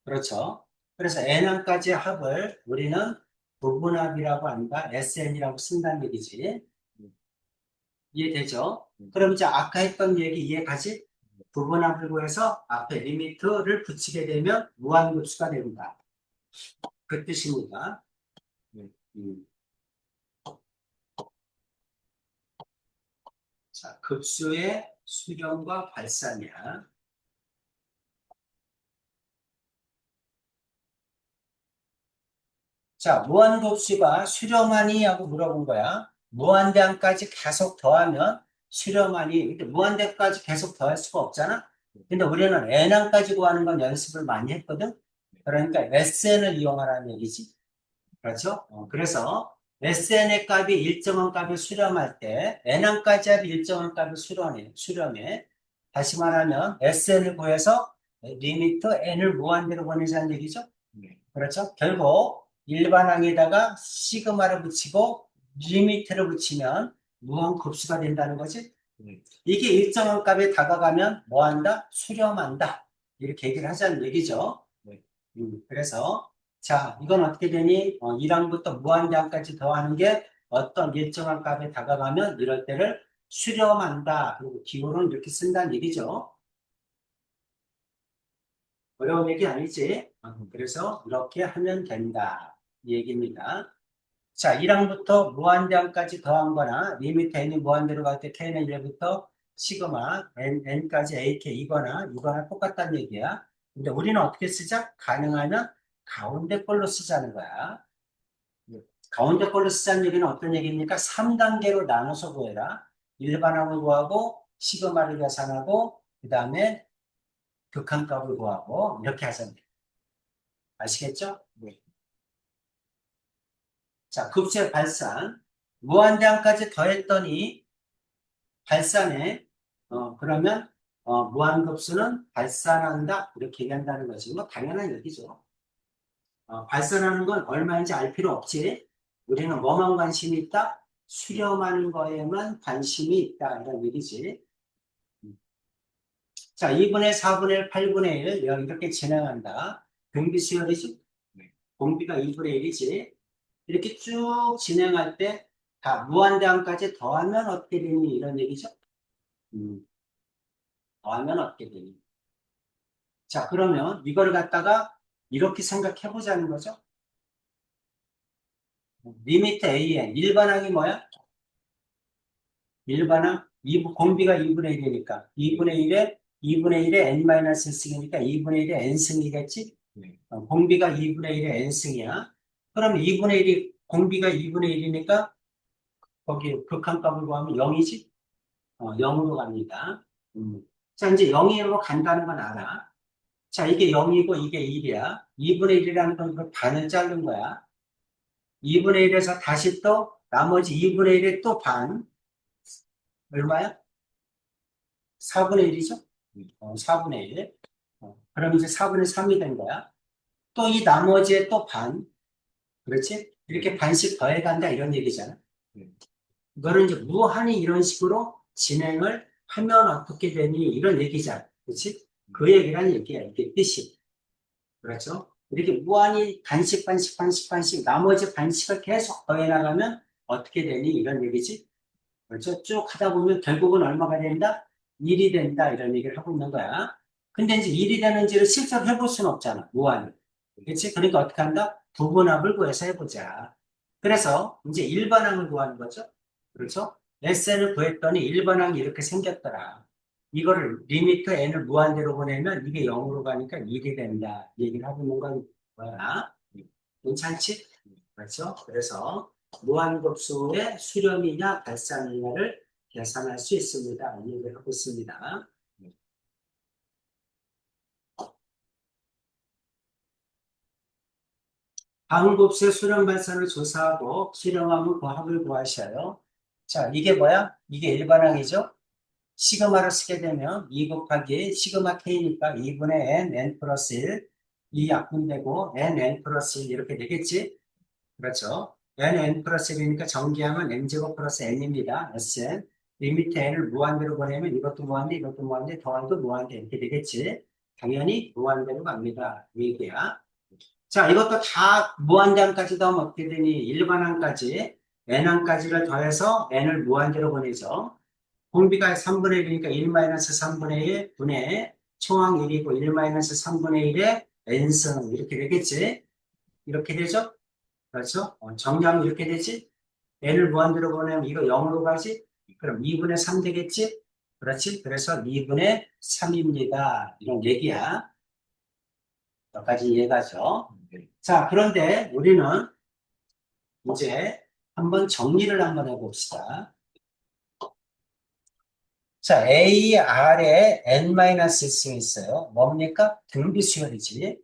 그렇죠? 그래서 n항까지의 합을 우리는 부분합이라고 한다. Sn이라고 쓴다는 얘기지. 이해되죠? 그럼 이제 아까 했던 얘기 이해가지? 부분합을 구해서 앞에 리미트를 붙이게 되면 무한급수가 됩니다. 그 뜻입니다. 네. 자, 급수의 수렴과 발산이야. 자, 무한급수가 수렴하니? 하고 물어본 거야. 무한대항까지 계속 더하면 수렴하니? 근데 무한대까지 계속 더할 수가 없잖아? 근데 우리는 n항까지 구하는 건 연습을 많이 했거든? 그러니까 SN을 이용하라는 얘기지. 그렇죠? 그래서 SN의 값이 일정한 값을 수렴할 때 n항까지 합이 일정한 값을 수렴해. 다시 말하면 SN을 구해서 리미트 n을 무한대로 보내자는 얘기죠. 네. 그렇죠? 결국 일반항에다가 시그마를 붙이고 리미트를 붙이면 무한급수가 된다는 거지. 네. 이게 일정한 값에 다가가면 뭐한다? 수렴한다. 이렇게 얘기를 하자는 얘기죠. 네. 그래서 자, 이건 어떻게 되니? 1항부터 무한대항까지 더하는 게 어떤 일정한 값에 다가가면 이럴 때를 수렴한다. 그리고 기호는 이렇게 쓴다는 얘기죠. 어려운 얘기 아니지? 그래서 이렇게 하면 된다. 이 얘기입니다. 자, 1항부터 무한대항까지 더한 거나 리미트 n이 무한대로 갈 때 k는 1부터 시그마 n까지 ak 이거나 똑같다는 얘기야. 근데 우리는 어떻게 쓰자? 가능하면 가운데 걸로 쓰자는 거야. 네. 가운데 걸로 쓰자는 얘기는 어떤 얘기입니까? 3단계로 나눠서 구해라. 일반항을 구하고 시그마를 계산하고 그 다음에 극한값을 구하고 이렇게 하자는 거야. 아시겠죠? 네. 자, 급수의 발산. 무한대항까지 더했더니 발산에, 그러면, 무한급수는 발산한다. 이렇게 얘기한다는 거지. 뭐, 당연한 얘기죠. 발산하는 건 얼마인지 알 필요 없지. 우리는 뭐만 관심이 있다? 수렴하는 거에만 관심이 있다. 이런 얘기지. 자, 2분의 4분의 1, 8분의 1. 이렇게 진행한다. 등비수열이지? 네. 공비가 2분의 1이지. 이렇게 쭉 진행할 때 다 무한대항까지 더하면 어떻게 되니 이런 얘기죠. 더하면 어떻게 되니. 자, 그러면 이걸 갖다가 이렇게 생각해 보자는 거죠. 리미트 AN 일반항이 뭐야? 일반항 공비가 2분의 1이니까 2분의 1에 n-1승이니까 2분의 1에 n승이겠지? 네. 공비가 2분의 1에 n승이야. 그럼 2분의 1이 공비가 2분의 1이니까 거기 극한값을 구하면 0이지? 0으로 갑니다. 자, 이제 0으로 간다는 건 알아. 자, 이게 0이고 이게 1이야. 2분의 1이라는 건 그 반을 자른 거야. 2분의 1에서 다시 또 나머지 2분의 1에 또 반. 얼마야? 4분의 1이죠? 4분의 1. 그럼 이제 4분의 3이 된 거야. 또 이 나머지에 또 반. 그렇지? 이렇게 반씩 더해간다 이런 얘기잖아. 네. 이거는 이제 무한히 이런 식으로 진행을 하면 어떻게 되니 이런 얘기잖아. 그렇지? 그 얘기란 얘기야. 이게 뜻이. 그렇죠? 이렇게 무한히 반씩 나머지 반씩을 계속 더해 나가면 어떻게 되니 이런 얘기지. 그렇죠? 쭉 하다 보면 결국은 얼마가 된다? 1이 된다 이런 얘기를 하고 있는 거야. 근데 이제 1이 되는지를 실제로 해볼 수는 없잖아. 무한히. 그렇지? 그러니까 어떻게 한다? 부분합을 구해서 해보자. 그래서 이제 일반항을 구하는 거죠. 그렇죠? SN을 구했더니 일반항이 이렇게 생겼더라. 이거를 리미트 n을 무한대로 보내면 이게 0으로 가니까 1이 된다. 이 얘기를 하고 있는 건 뭐야? 괜찮지? 그렇죠? 그래서 무한급수의 수렴이냐 발산이냐를 계산할 수 있습니다. 이 얘기를 하고 있습니다. 다음 곱수의 수렴 발산을 조사하고 수렴하면 그 합을 구하셔요. 자, 이게 뭐야? 이게 일반항이죠? 시그마를 쓰게 되면 2 곱하기 시그마 k니까 2분의 n 플러스 1, 이 약분되고 n 플러스 1 이렇게 되겠지? 그렇죠? n 플러스 1이니까 전개하면 n제곱 플러스 n입니다. sn. 리미트 n을 무한대로 보내면 이것도 무한대, 이것도 무한대, 더한도 무한대 이렇게 되겠지? 당연히 무한대로 갑니다. 이 얘기야. 자, 이것도 다 무한대항까지 더하면 어떻게 되니? 일반항까지 n항까지를 더해서 n을 무한대로 보내죠. 공비가 3분의 1이니까 1-3분의 1 분의 총항 1이고 1-3분의 1의 n승 이렇게 되겠지? 이렇게 되죠? 그렇죠? 정리하면 이렇게 되지? n을 무한대로 보내면 이거 0으로 가지? 그럼 2분의 3 되겠지? 그렇지? 그래서 2분의 3입니다. 이런 얘기야. 여기까지 이해가죠? 자, 그런데 우리는 이제 한번 정리를 한번 해봅시다. 자, A, R에 N-X이 있어요. 뭡니까? 등비수열이지.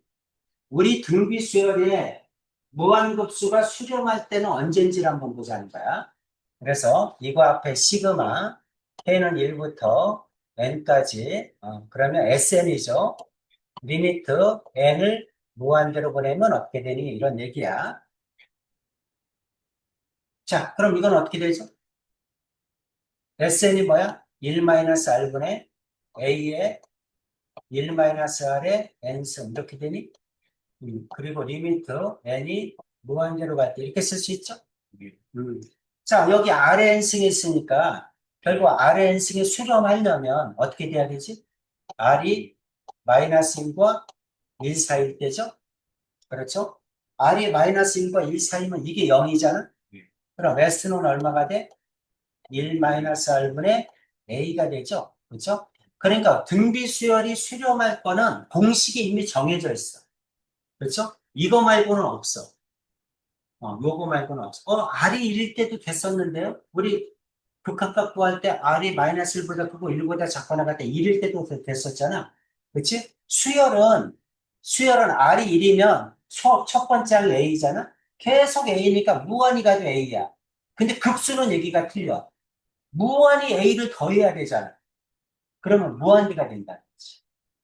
우리 등비수열에 무한급수가 수렴할 때는 언제인지를 한번 보자는 거야. 그래서 이거 앞에 시그마, K는 1부터 N까지, 그러면 SN이죠. 리미트 N을 무한대로 보내면 어떻게 되니? 이런 얘기야. 자, 그럼 이건 어떻게 되죠? SN이 뭐야? 1-R분의 A의 1-R의 N승 이렇게 되니? 그리고 리미트 N이 무한대로 갈 때 이렇게 쓸 수 있죠? 음. 자, 여기 R의 N승이 있으니까 결국 R의 N승에 수렴하려면 어떻게 돼야 되지? R이 마이너스 1과 1 사이일 때죠? 그렇죠? R이 마이너스 1과 1 사이면 이게 0이잖아? 그럼 S는 얼마가 돼? 1-R분의 A가 되죠? 그렇죠? 그러니까 등비수열이 수렴할 거는 공식이 이미 정해져 있어. 그렇죠? 이거 말고는 없어. 요거 말고는 없어. R이 1일 때도 됐었는데요? 우리 극한값 구할 때 R이 마이너스 1보다 크고 1보다 작거나 같을 때 1일 때도 됐었잖아. 그렇지? 수열은 R이 1이면 첫 번째 항 A잖아? 계속 A니까 무한히 가도 A야. 근데 급수는 얘기가 틀려. 무한히 A를 더해야 되잖아. 그러면 무한대가 된다.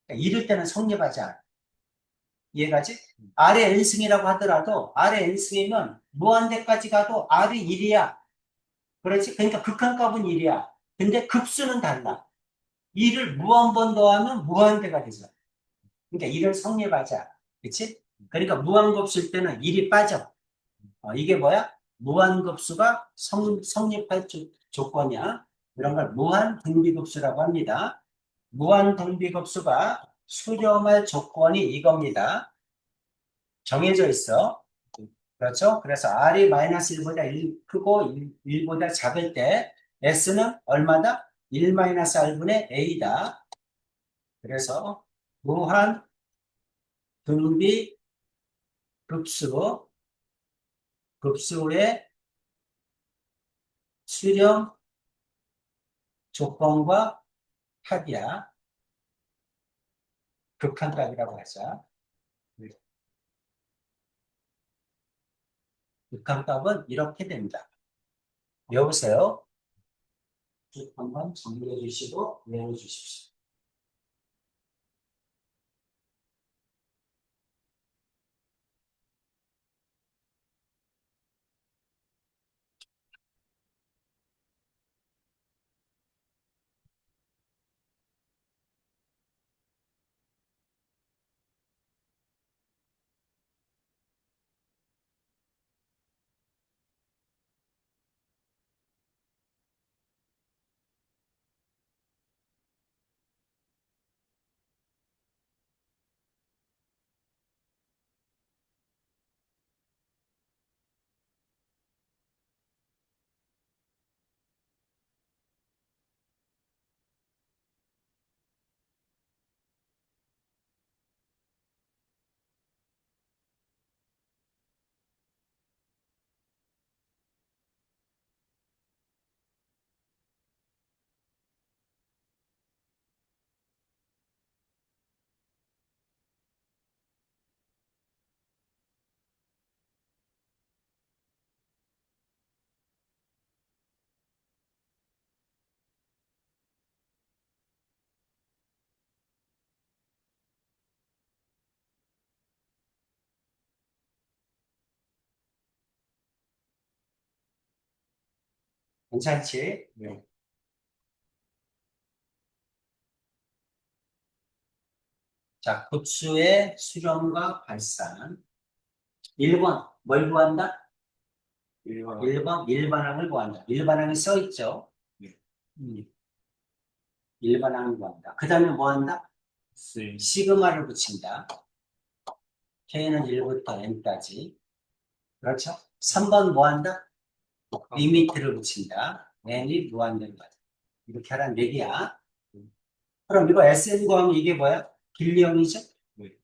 그러니까 이럴 때는 성립하지 않아. 이해가지? R의 n승이라고 하더라도 R의 n승이면 무한대까지 가도 R이 1이야. 그렇지? 그러니까 극한값은 1이야. 근데 급수는 달라. 2를 무한번 더하면 무한대가 되죠. 그러니까 1을 성립하지 않아. 그치? 그러니까 무한급수일 때는 1이 빠져. 이게 뭐야? 무한급수가 성립할 조건이야. 이런 걸 무한등비급수라고 합니다. 무한등비급수가 수렴할 조건이 이겁니다. 정해져 있어. 그렇죠? 그래서 R이 마이너스 1보다 1 크고 1보다 작을 때 S는 얼마다? 1-R분의 A다. 그래서 무한 등비 급수의 수렴 조건과 합이야. 극한값이라고 하자. 극한값은 이렇게 됩니다. 여보세요? 한번 정리해 주시고 외워 주십시오. 괜찮지? 네. 자, 급수의 수렴과 발산. 1번, 뭘 구한다? 일반. 1번, 일반항을 구한다. 일반항이 써 있죠? 네. 음, 일반항을 구한다. 그 다음에 뭐 한다? C. 시그마를 붙인다. K는 1부터 N까지. 그렇죠? 3번 뭐 한다? 리미트를 붙인다. N이 무한대로 가다. 이렇게 하라는 얘기야. 그럼 이거 SN 구하면 이게 뭐야? 길리형이죠? 네.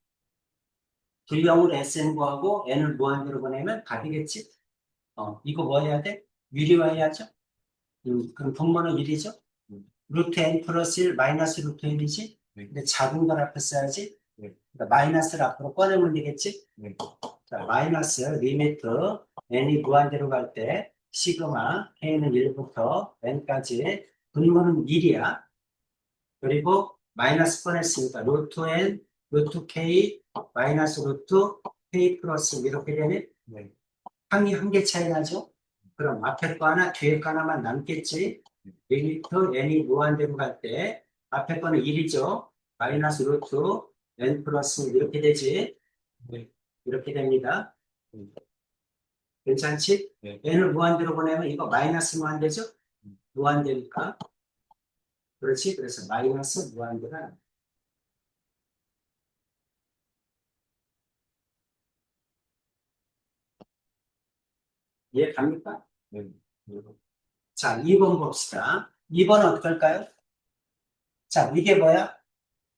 길리형으로 SN 구하고 N을 무한대로 보내면 답이겠지? 이거 뭐 해야 돼? 유리화해야죠? 그럼 분모는 1이죠? 루트 N 플러스 1 마이너스 루트 N이지? 네. 근데 작은 걸 앞에 써야지? 네. 그러니까 마이너스를 앞으로 꺼내면 되겠지? 네. 자, 마이너스 리미트 n이 무한대로 갈 때 시그마 k는 1부터 n까지 분모는 1이야. 그리고 마이너스 꺼냈으니까 루트 n, 루트 k, 마이너스 루트 k 플러스 이렇게 되네. 네. 항이 한 개 차이 나죠? 그럼 앞에 거 하나, 뒤에 거 하나만 남겠지? 리미트 n이 무한대로 갈 때 앞에 거는 1이죠? 마이너스 루트 n 플러스 이렇게 되지? 네. 이렇게 됩니다. 네. 괜찮지? 네. n을 무한대로 보내면 이거 마이너스 무한대죠? 음. 무한대니까. 그렇지? 그래서 마이너스 무한대가 이해 갑니까? 네. 네. 자, 2번 봅시다. 2번은 어떨까요? 자, 이게 뭐야?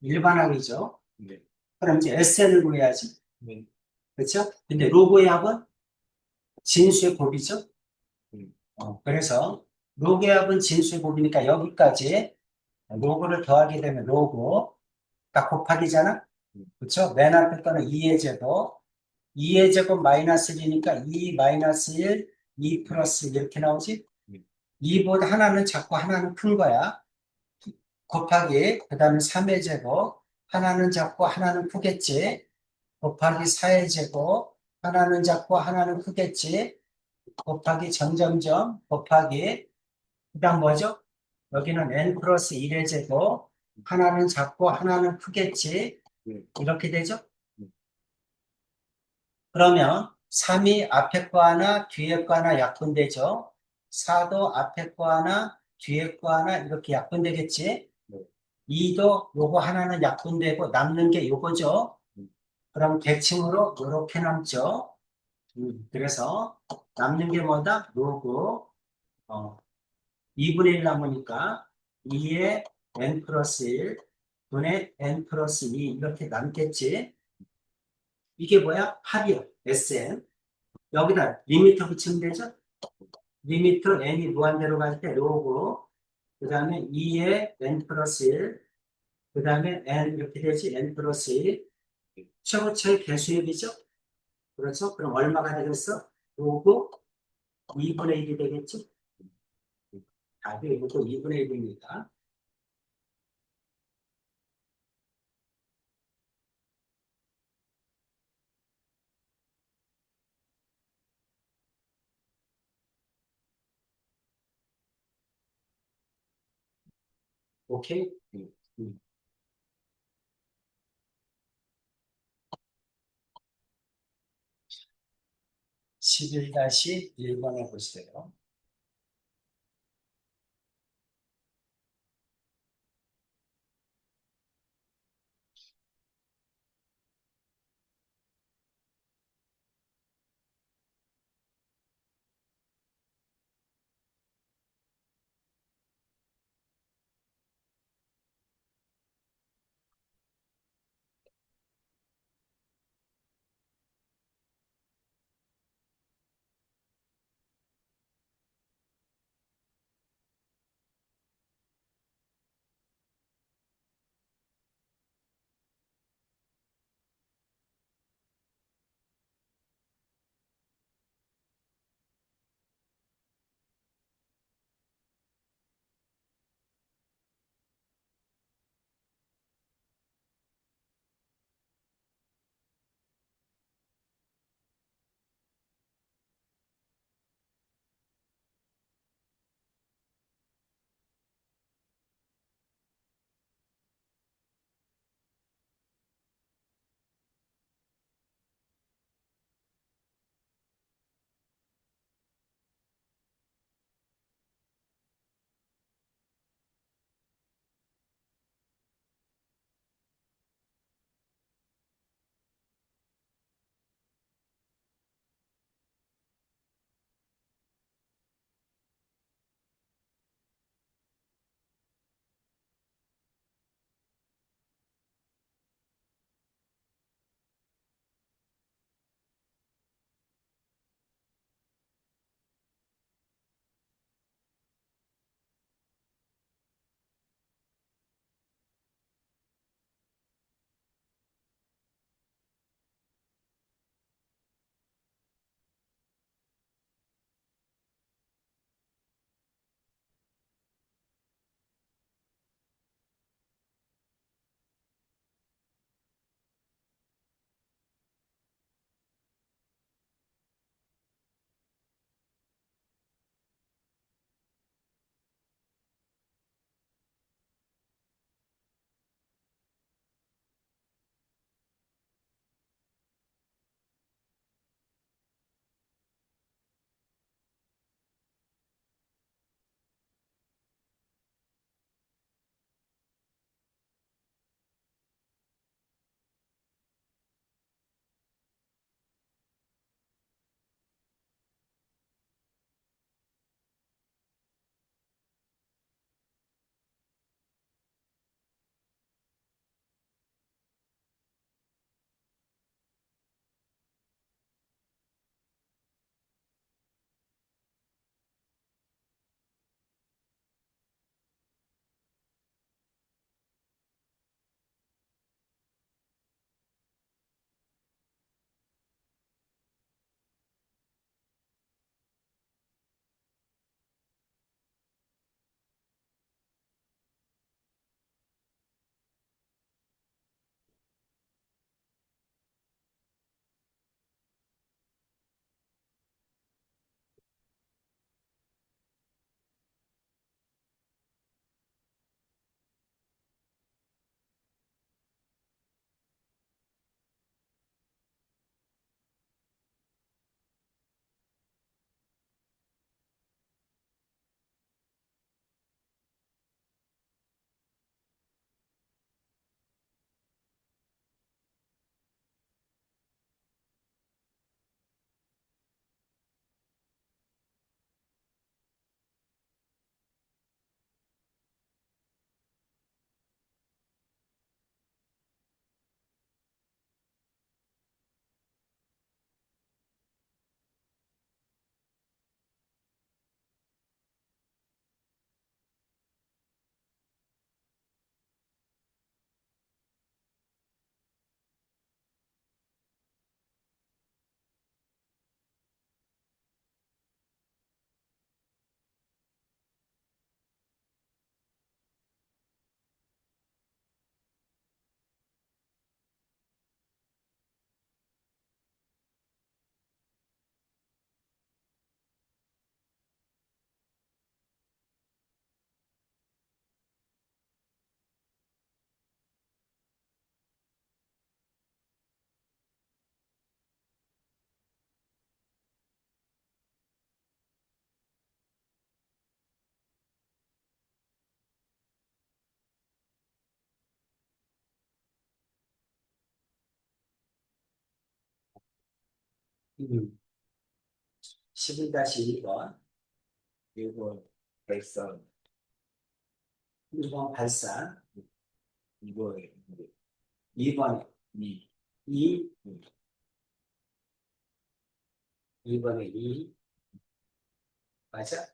일반항이죠. 네. 그럼 이제 SN을 구해야지. 네. 그렇죠? 근데 로그의 합은 진수의 곱이죠. 음. 그래서 로그의 합은 진수의 곱이니까 여기까지 로그를 더하게 되면 로그 딱 곱하기잖아. 그렇죠? 맨 앞에 거는 2의 제곱 2의 제곱 마이너스 1이니까 2 마이너스 1, 2 플러스 1 이렇게 나오지? 네. 2보다 하나는 작고 하나는 큰 거야. 곱하기 그 다음에 3의 제곱 하나는 작고 하나는 크겠지? 곱하기 4의 제곱 하나는 작고 하나는 크겠지? 곱하기 점점점 곱하기 그 다음 뭐죠? 여기는 n 플러스 1의 제곱 하나는 작고 하나는 크겠지? 네. 이렇게 되죠? 네. 그러면 3이 앞에 거 하나, 뒤에 거 하나 약분되죠? 4도 앞에 거 하나, 뒤에 거 하나 이렇게 약분되겠지? 네. 2도 요거 하나는 약분되고 남는 게 요거죠? 그럼 대칭으로 이렇게 남죠? 그래서 남는 게 뭐다? 요거 2분의 1 남으니까 2의 n 플러스 1 분의 n 플러스 2 이렇게 남겠지? 이게 뭐야? 합이요. Sn. 여기다 리미터 붙이면 되죠? 리미트 n이 무한대로 갈 때 로그 그 다음에 2의 n 플러스 1 그 다음에 n 이렇게 되지 n 플러스 1 최고차의 개수액이죠? 그렇죠? 그럼 얼마가 되겠어? 로그 2분의 1이 되겠지? 답이 로그 2분의 1입니다. 오케이? 음. 11-1번 해보세요. 11-1번. 1번 발산, 1번 발산. 2번에 2번에 2, 2. 음, 2번에 2. 맞아?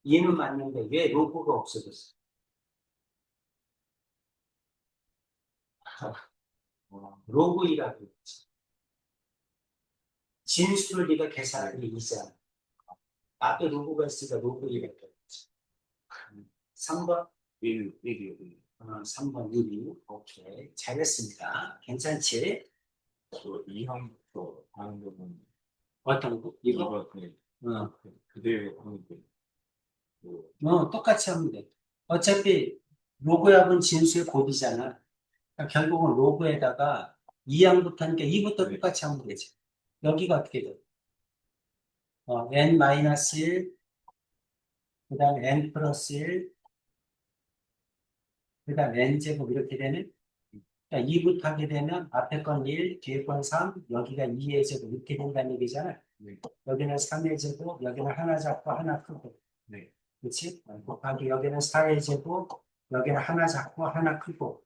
2는 맞는데 왜 로고가 없어졌어? 로그 2라고 했지. 진수를 네가 계산한 게 2잖아. 앞에 로고가 있으니까 로그 2라고 했지. 3번? 1, 1이요, 1. 3번 1. 오케이. 잘했습니다. 괜찮지? 또 2항부터 하는 거는 어떤 거? 이거? 2번 그냥 어, 그대로 하는 게 뭐, 똑같이 하면 돼. 어차피 로그압은 진수의 곱이잖아. 그러니까 결국은 로그에다가 2항부터 하니까 2부터 네. 똑같이 하면 되지. 여기가 어떻게 돼? n-1, 그 다음에 n 플러스 1, 그 다음에 n제곱 이렇게 되면, 그러니까 2부터 하게 되면 앞에 건 1, 뒤에 건 3, 여기가 2의 제곱 이렇게 된다는 얘기잖아. 네. 여기는 3의 제곱, 여기는 하나 작고 하나 크고. 네. 그렇지? 곱하기 여기는 4의 제곱, 여기는 하나 작고 하나 크고.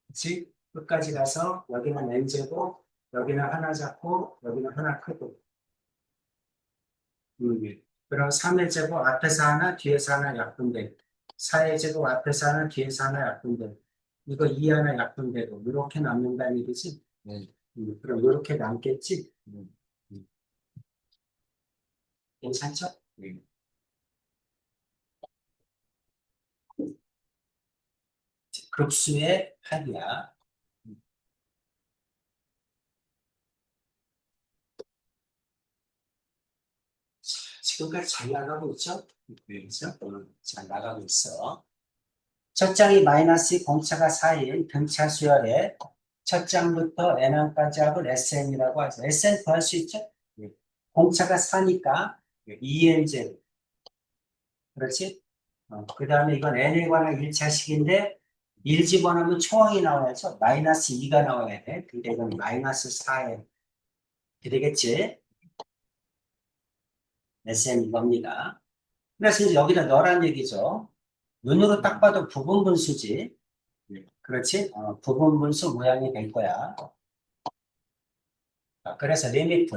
그렇지? 끝까지 가서 여기는 n제곱, 여기는 하나 작고, 여기는 하나 크고. 네. 그럼 3의 제곱 앞에서 하나, 뒤에서 하나 약분되고, 4의 제곱 앞에서 하나, 뒤에서 하나 약분되고, 이거 2 하나 약분되고, 이렇게 남는다는 얘기지? 네. 그럼 이렇게 남겠지? 네. 괜찮죠? 네. 급수의 합이야. 지금까지 잘 나가고 있죠? 네. 그죠? 잘 나가고 있어. 첫 장이 마이너스 공차가 4인 등차 수열에 첫 장부터 n항까지 합을 SN이라고 하죠. SN 구할 수 있죠? 네. 공차가 4니까 네. 2n제. 그렇지? 그 다음에 이건 n에 관한 1차식인데 1 집어넣으면 초항이 나와야죠. 마이너스 2가 나와야 돼. 근데 이건 마이너스 4n. 이렇게 되겠지? SN 이겁니다. 그래서 이제 여기다 넣으란 얘기죠. 눈으로 딱 봐도 부분분수지. 네. 그렇지? 부분분수 모양이 될 거야. 그래서 리미트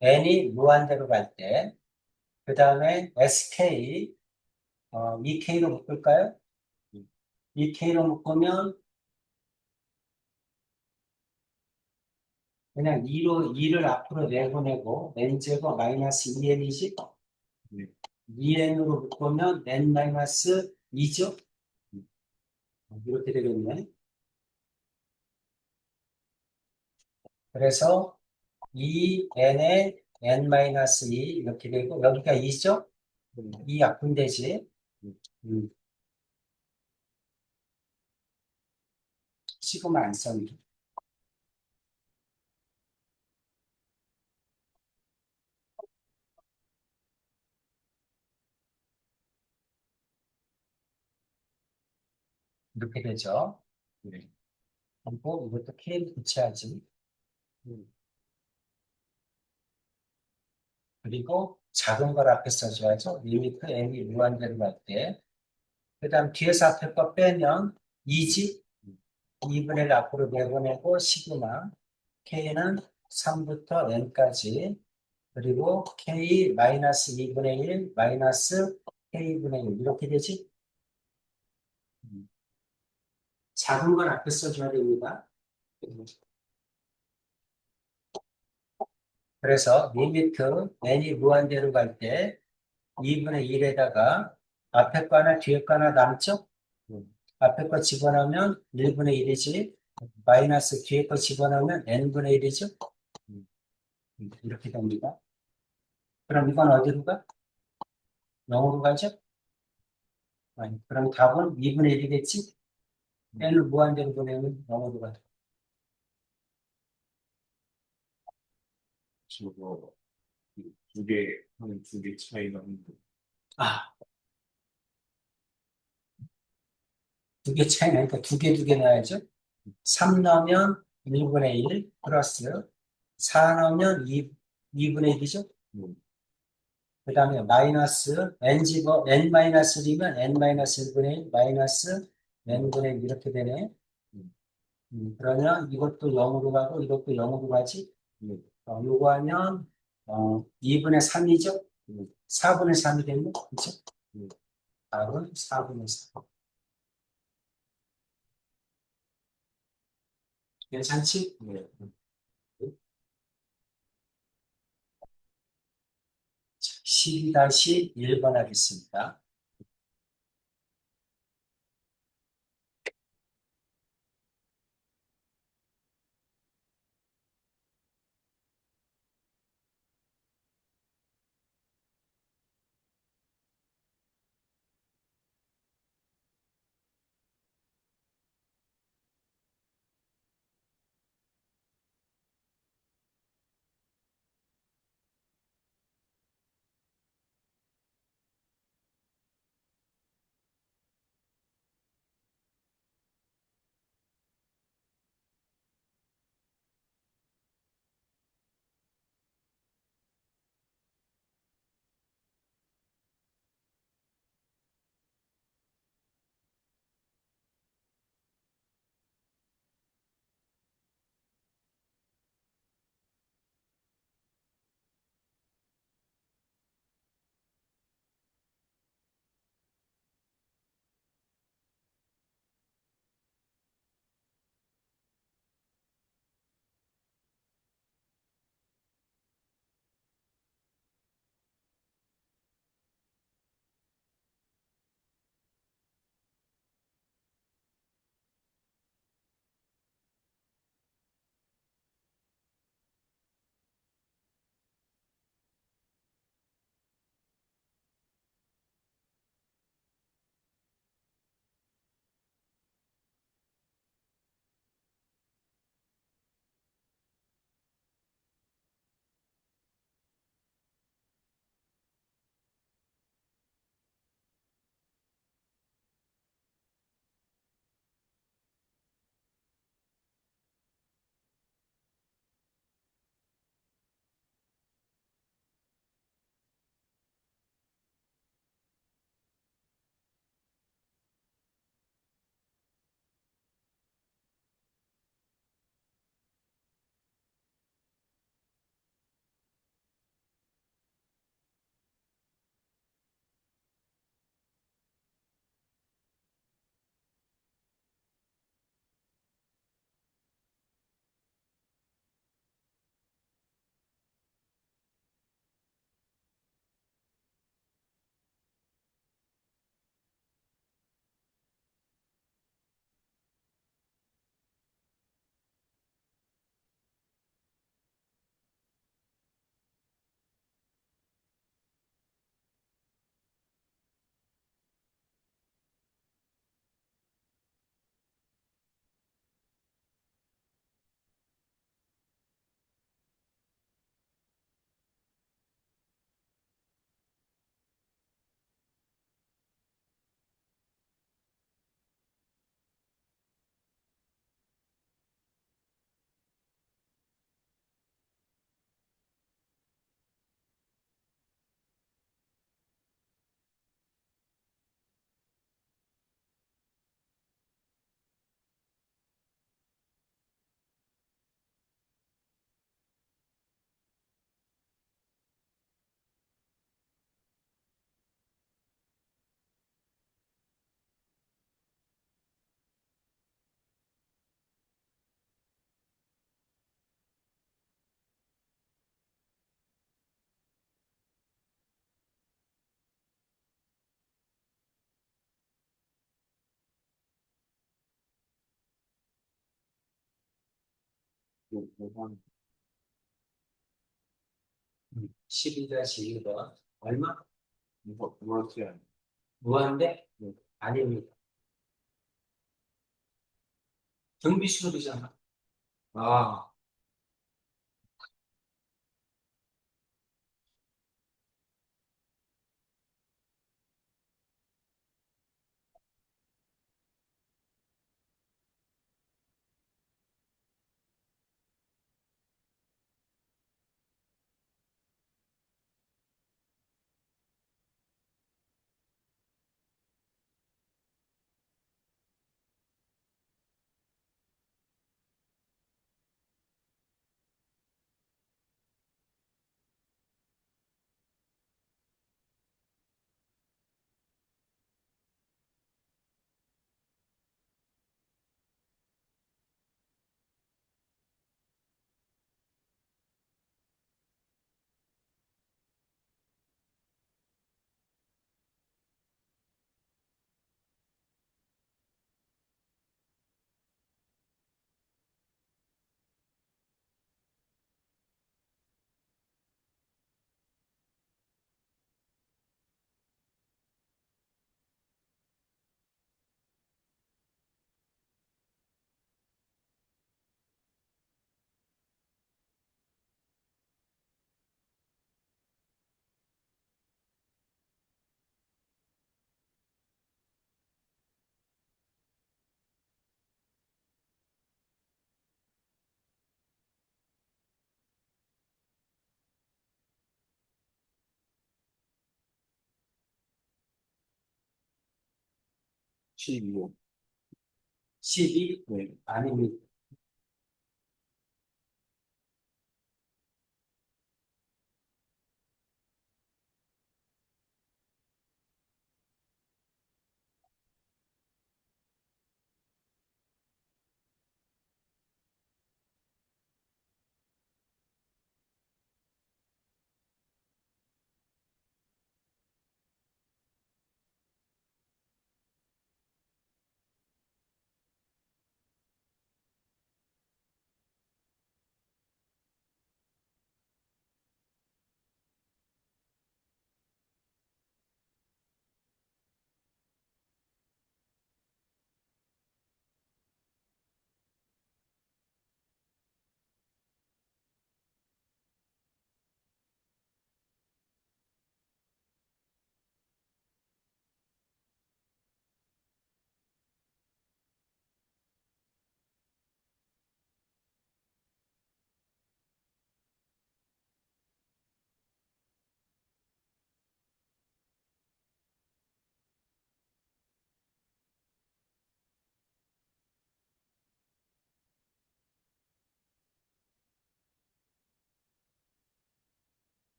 n이 무한대로 갈 때, 그 다음에 sk, 2k로 묶을까요? 네. 2k로 묶으면 그냥 2를 앞으로 내보내고 n제곱 마이너스 2n이지? 네. 2n으로 묶으면 n 마이너스 2죠? 네. 이렇게 되겠네. 그래서 2n에 n-2 이렇게 되고 여기가 2죠? 네. 2 약분되지? 네. 음, 시그마 안 써니. 이렇게 되죠? 네. 그리고 이것도 K를 붙여야지. 그리고 작은 걸 앞에 써줘야죠. 리미트 n이 무한대로 갈 때. 그 다음 뒤에서 앞에 거 빼면 2지? 2분의 1 앞으로 내보내고 시그마. K는 3부터 n까지. 그리고 K 마이너스 2분의 1 마이너스 K분의 1 이렇게 되지? 작은 걸 앞에 써줘야 됩니다. 그래서 리미트 n이 무한대로 갈 때 2분의 1에다가 앞에 거 하나 뒤에 거 하나 남죠? 앞에 거 집어넣으면 1분의 1이지. 마이너스 뒤에 거 집어넣으면 n분의 1이죠? 이렇게 됩니다. 그럼 이건 어디로 가? 0으로 가죠? 아니, 그럼 답은 2분의 1이겠지? n을 무한대로 보내면 0으로 가. 저거 두 개, 한 두 개 차이 나는데. 아, 두 개 차이 나니까 두 개 넣어야죠? 3 넣으면 1분의 1 플러스 4 넣으면 2분의 1이죠? 음, 그 다음에 마이너스 n 집어 n 마이너스 1이면 n 마이너스 1분의 1 마이너스 n분의 1 이렇게 되네. 음, 그러면 이것도 0으로 가고 이것도 0으로 가지. 음, 요거 하면 2분의 3이죠? 음, 4분의 3이 되는 그죠? 음, 답은 4분의 3. 괜찮지? 네. 12-1번 하겠습니다. 한 12-1번. 얼마? 그렇지 않아요. 무한대? 네. 아닙니다. 등비수열이잖아. 아, 12요. 12? 네. 아닙니다.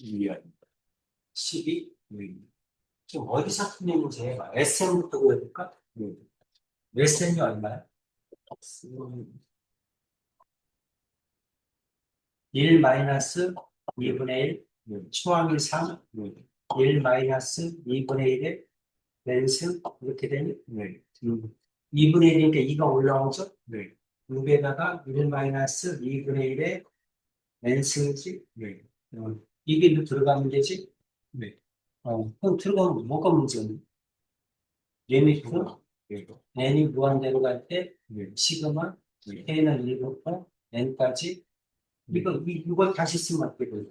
미안. 12? 네. 지금 어디서 틀린 문제예요? SM부터 보여줄까? 네. SM이 얼마야? 1 마이너스 2분의 1, 네. 추항이 3, 네. 1 마이너스 2분의 1의 랜스, 이렇게 되니? 네. 2분의 1이니까 2가 올라오죠? 네. 6에다가 1 마이너스 2분의 1의 랜스지? 네. 이게 들어가면 되지? 네. 그럼 들어가면 뭐가 문제니? 리미트 네. n이 무한대로 갈 때 네. 시그마 네. k는 1부터 n까지 이걸 다시 쓰면 어떻게 돼요?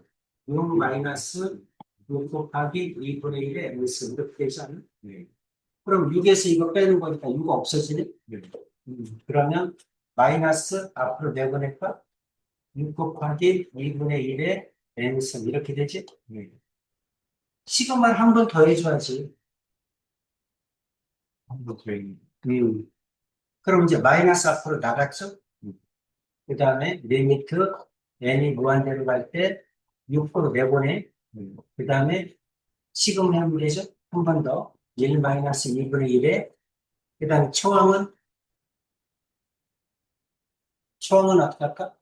6 마이너스 6 곱하기 2분의 1의 n스 이렇게 되지 않나? 네. 그럼 6에서 이거 빼는 거니까 6가 없어지네? 네. 그러면 마이너스 앞으로 내보낼까? 6 곱하기 2분의 1의 n승 이렇게 되지? 네. 시그마를 한 번 더 해줘야지. 한번 더 있는. 그럼 이제 마이너스 앞으로 나갔죠? 그 다음에 리미트 n이 무한대로 갈 때 6으로 내보내. 그 다음에 시그마 하면 되죠? 한 번 더. 1 마이너스 2분의 1에 그 다음에 초항은 어떻게 할까?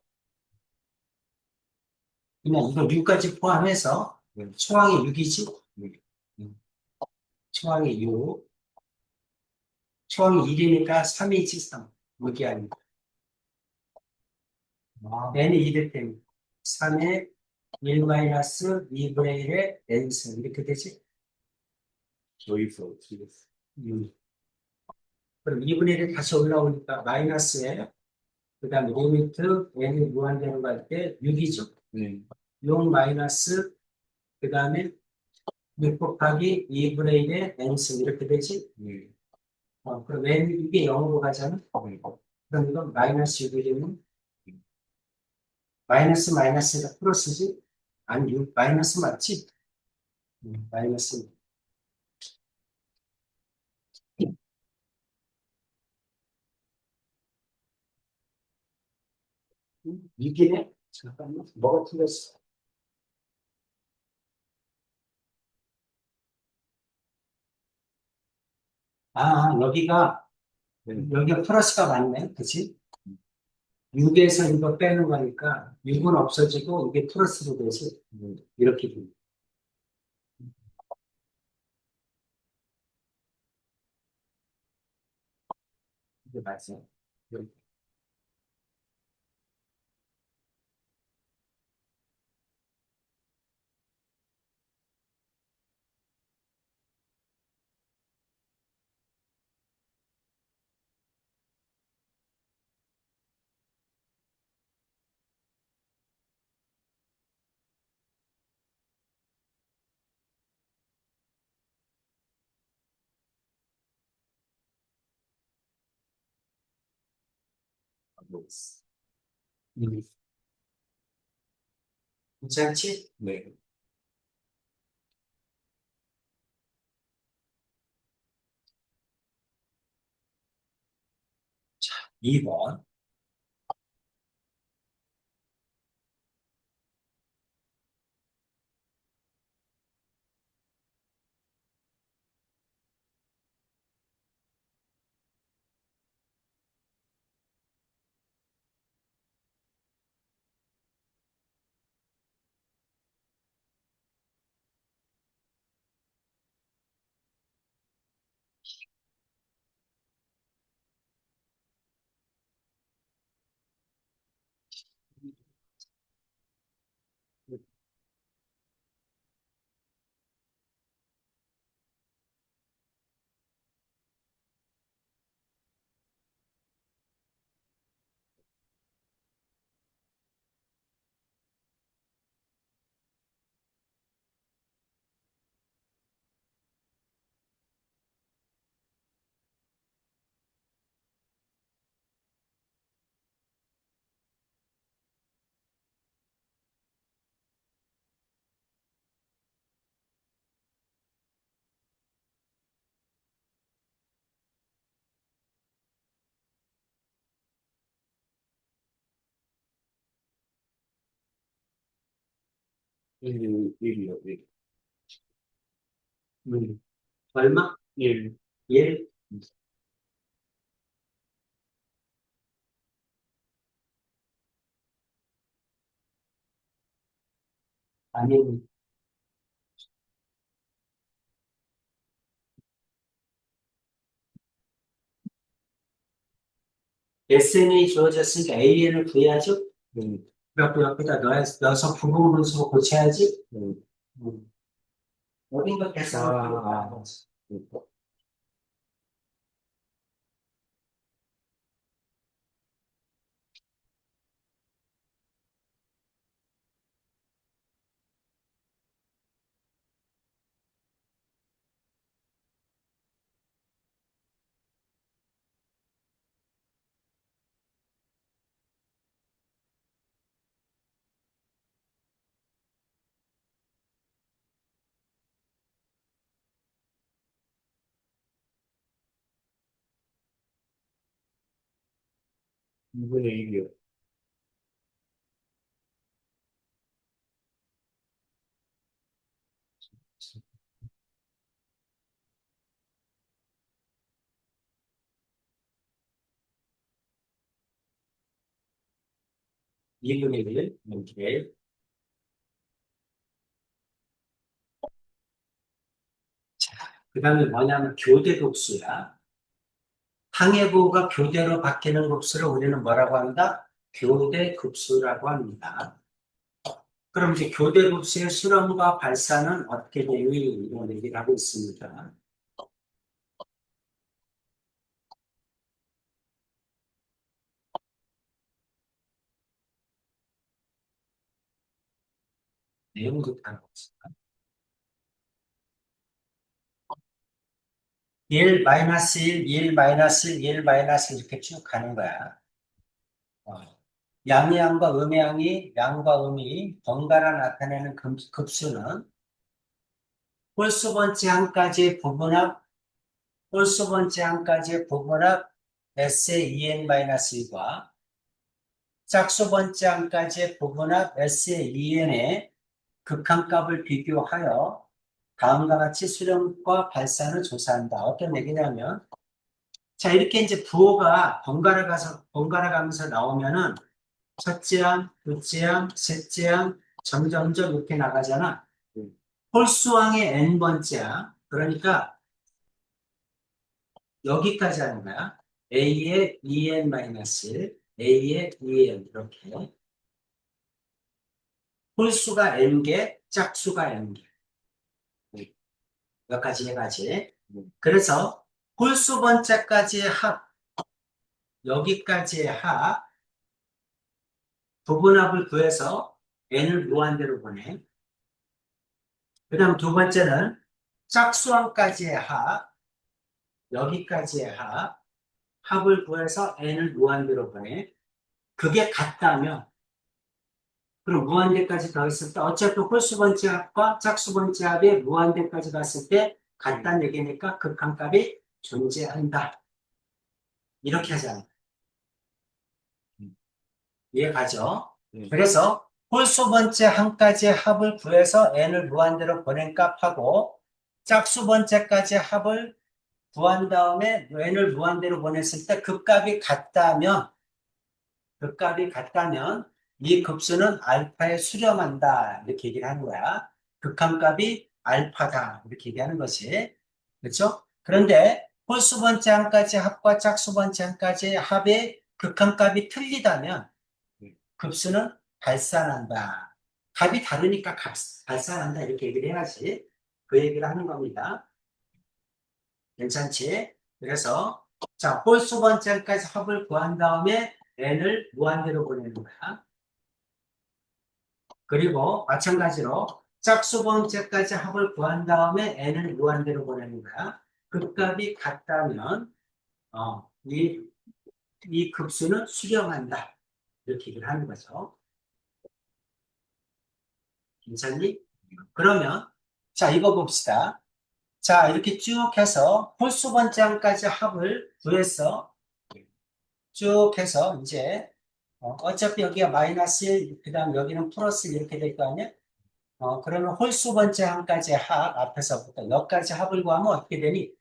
그냥 이거 6까지 포함해서 네. 초항이 6이지? 네. 초항이 6. 초항이 1이니까 3이지 3. 여기 아니고. n이 2될 때문에 3에 1 마이너스 2분의 1의 n승 이렇게 되지? 여기서 지금. 그럼 2분의 1이 다시 올라오니까 마이너스에 그 다음에 리미트 n이 무한대로 갈 때 6이죠. 네. 6 마이너스 그 다음에 6 곱하기 2분의 1의 n승 이렇게 되지? 네. 그럼 n 이게 0으로 가잖아? 네. 그럼 이건 마이너스 6이 되면 마이너스 마이너스가 플러스지? 아니 6 마이너스 맞지? 마이너스 6이네? 잠깐만 뭐가 틀렸어? 여기가 네. 여기가 플러스가 맞네 그치? 6에서 이거 빼는 거니까 6은 없어지고 이게 플러스로 돼서 이렇게 됩니다. 이게 맞아요. 음, 괜찮지? 네. 자, 2번. 일, 일이요, 일. 얼마? 일. 1. 아니, SN이 주어졌으니까 AN을 구해야죠? 음, 그래갖고 옆에다 넣어서 부분분수로 고쳐야지? 음. 음. 어딘가 계산을 아, 하고 음. 2분의 1이요. 2분의 1. 이렇게. 자, 그 다음에 뭐냐면 교대 급수야. 항해부호가 교대로 바뀌는 급수를 우리는 뭐라고 한다? 교대 급수라고 합니다. 그럼 이제 교대 급수의 수렴과 발산은 어떻게 되니? 이런 얘기를 하고 있습니다. 내용도 다 없습니다. 1, 마이너스 1, 1, 마이너스 1, 1, 마이너스 이렇게 쭉 가는 거야. 어. 양의 양과 음의 양이, 양과 음이 번갈아 나타내는 급수는 홀수 번째 항까지의 부분합, 홀수 번째 항까지의 부분합 S의 2n-1과 짝수 번째 항까지의 부분합 S의 2n의 극한값을 비교하여 다음과 같이 수렴과 발산을 조사한다. 어떤 얘기냐면, 자, 이렇게 이제 부호가 번갈아 가면서 나오면은 첫째 항, 둘째 항, 셋째 항, 점점점 이렇게 나가잖아. 음. 홀수항의 n번째 항. 그러니까 여기까지 하는 거야. A의 2n-1, A의 2n 이렇게 홀수가 n개, 짝수가 n개 몇 가지 해가지. 그래서 홀수 번째까지의 합, 여기까지의 합, 부분합을 구해서 n을 무한대로 보내. 그 다음 두 번째는 짝수항까지의 합, 여기까지의 합, 합을 구해서 n을 무한대로 보내. 그게 같다면, 그럼 무한대까지 더했을 때, 어차피 홀수 번째 합과 짝수 번째 합이 무한대까지 갔을 때 같다는 얘기니까 극한값이 존재한다. 이렇게 하잖아. 이해가죠? 그래서 홀수 번째 한 가지의 합을 구해서 n을 무한대로 보낸 값하고 짝수 번째까지 합을 구한 다음에 n을 무한대로 보냈을 때 그 값이 같다면 이 급수는 알파에 수렴한다 이렇게 얘기를 하는 거야. 극한값이 알파다 이렇게 얘기하는 것이 그렇죠? 그런데 홀수 번째 한 가지 합과 짝수 번째 한 가지 합의 극한값이 틀리다면 급수는 발산한다. 값이 다르니까 발산한다 이렇게 얘기를 해야지. 그 얘기를 하는 겁니다. 괜찮지? 그래서 자 홀수 번째까지 합을 구한 다음에 n을 무한대로 보내는 거야. 그리고 마찬가지로 짝수 번째까지 합을 구한 다음에 n을 무한대로 보내는 거야. 그 값이 같다면 이 급수는 수렴한다. 이렇게 얘기를 하는 거죠. 괜찮니? 그러면 자 이거 봅시다. 자 이렇게 쭉 해서 홀수 번째까지 합을 구해서 쭉 해서 이제 어차피 여기가 마이너스 1, 그 다음 여기는 플러스 이렇게 될 거 아니야? 그러면 홀수 번째 한까지 합 앞에서부터 여기까지 합을 구하면 어떻게 되니?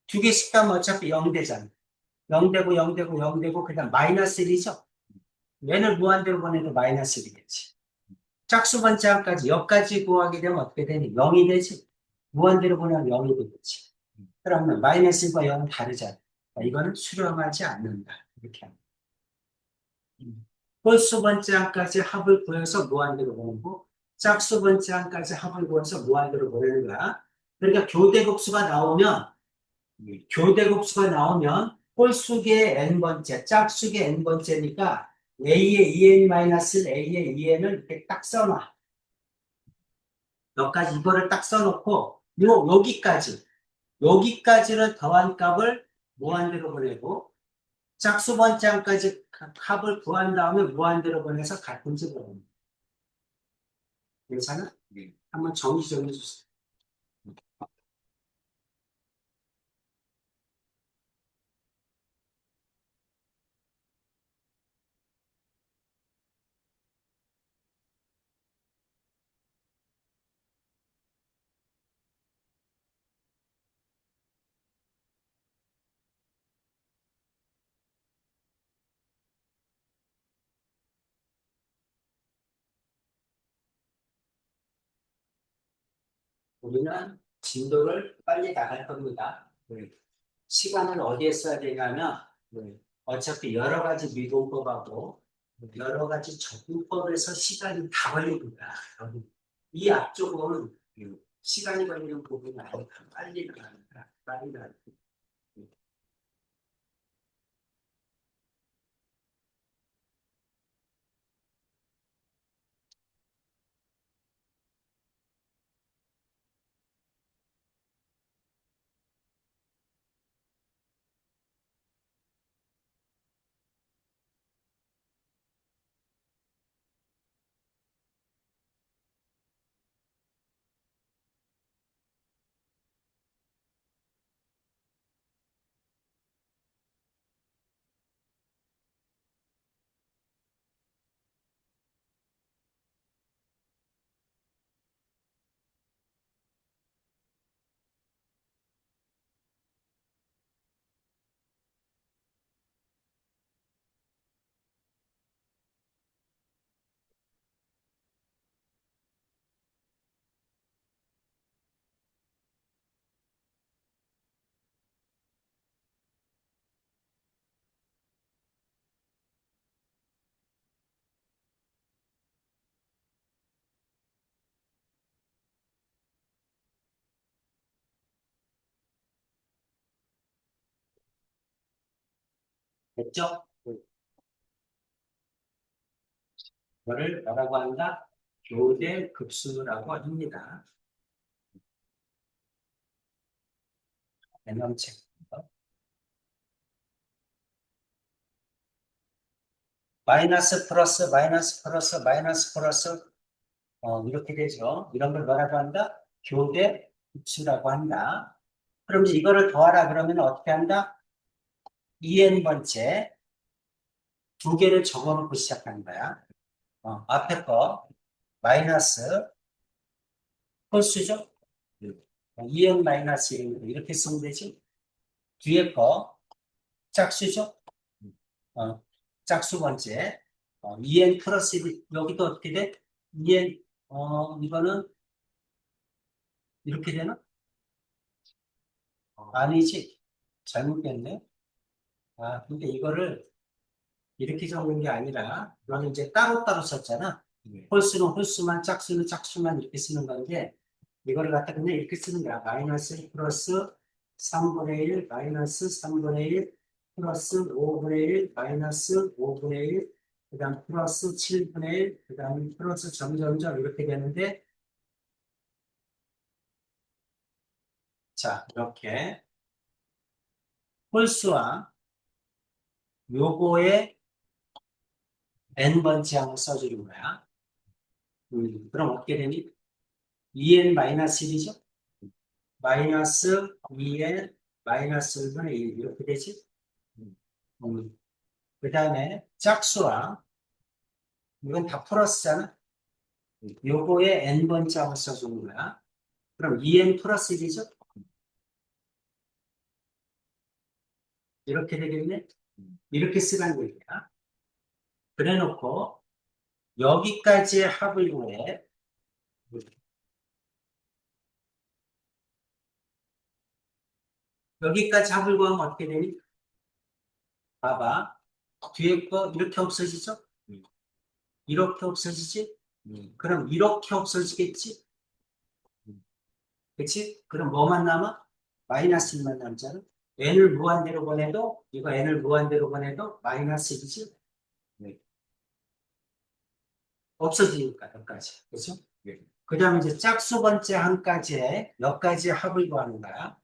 두 개씩 하면 어차피 0되잖아. 0되고 0되고 0되고 그 다음 마이너스 1이죠? 얘를 무한대로 보내도 마이너스 1이겠지. 짝수 번째 한까지 여기까지 구하게 되면 어떻게 되니? 0이 되지. 무한대로 보내면 0이 되겠지. 그러면 마이너스 1과 0은 다르잖아. 이거는 수렴하지 않는다. 이렇게 합니다. 홀수 번째 항까지 합을 구해서 무한대로 보내고 짝수 번째 항까지 합을 구해서 무한대로 보내는 거야. 그러니까 교대급수가 나오면 홀수의 n번째, 짝수의 n번째니까 a의 2n-a의 2n을 이렇게 딱 써놔. 여기까지 이거를 딱 써놓고 여기까지는 더한 값을 무한대로 보내고 짝수 번째까지 합을 구한 다음에 무한대로 보내서 같은지 보냅니다. 괜찮아? 네. 한번 정리 좀 해주세요. 우리는 진도를 빨리 나갈 겁니다. 네. 시간을 어디에 써야 되냐면 어차피 여러 가지 미분법하고 여러 가지 적분법에서 시간이 다 걸립니다. 이 앞쪽은 시간이 걸리는 부분이 아니라 빨리 나갑니다. 빨리 나갑니다. 됐죠? 이거를 뭐라고 한다? 교대 급수라고 합니다. 개념책. 마이너스 플러스 마이너스 플러스 마이너스 플러스 이렇게 되죠. 이런 걸 뭐라고 한다? 교대 급수라고 한다. 그럼 이제 이거를 더하라 그러면 어떻게 한다? 2n번째 두 개를 적어놓고 시작하는 거야. 앞에 거 마이너스 홀수죠? 2n 마이너스 1 이렇게 쓰면 되지. 뒤에 거 짝수죠? 어, 짝수 번째 2n 플러스 1 여기도 어떻게 돼? 2n 이거는 이렇게 되나? 아니지. 잘못됐네. 근데 이거를 이렇게 적는 게 아니라 이거는 이제 따로따로 썼잖아. 홀수는 홀수만 짝수는 짝수만 이렇게 쓰는 건데 이거를 갖다 그냥 이렇게 쓰는 거야. 마이너스 1 플러스 3분의 1 마이너스 3분의 1 플러스 5분의 1 마이너스 5분의 1 그다음 플러스 7분의 1 그다음 플러스 점점점 이렇게 되는데 자 이렇게 홀수와 요거의 n번째 항을 써주는 거야. 그럼 어떻게 되니? 2n 마이너스 1이죠? 마이너스 2n 마이너스 1분의 1 이렇게 되지? 그 다음에 짝수와 이건 다 플러스잖아? 요거에 n번째 항을 써주는 거야. 그럼 2n 플러스 1이죠? 이렇게 되겠네? 이렇게 쓰라는 거야. 그래 놓고 여기까지의 합을 구해. 여기까지 합을 구하면 어떻게 되니? 봐봐. 뒤에 거 이렇게 없어지죠? 이렇게 없어지지? 그럼 이렇게 없어지겠지? 그치? 그럼 뭐만 남아? 마이너스 1만 남잖아? n을 무한대로 보내도, 이거 n을 무한대로 보내도 마이너스 1이지? 없어지니까, 여기까지. 그죠? 그 다음에 이제 짝수 번째 한까지에 여기까지 합을 구하는 거야.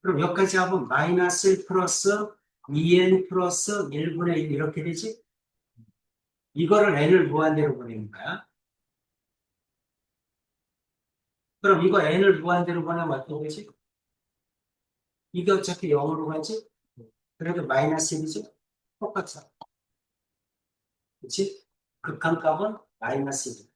그럼 여기까지 합은 마이너스 1 플러스 2n 플러스 1분의 1 이렇게 되지? 이거를 n을 무한대로 보내는 거야. 그럼 이거 n을 무한대로 보내면 어떻게 되지? 이게 어차피 0으로 가지? 그래도 마이너스 1이지? 똑같아. 그치? 극한값은 마이너스 1.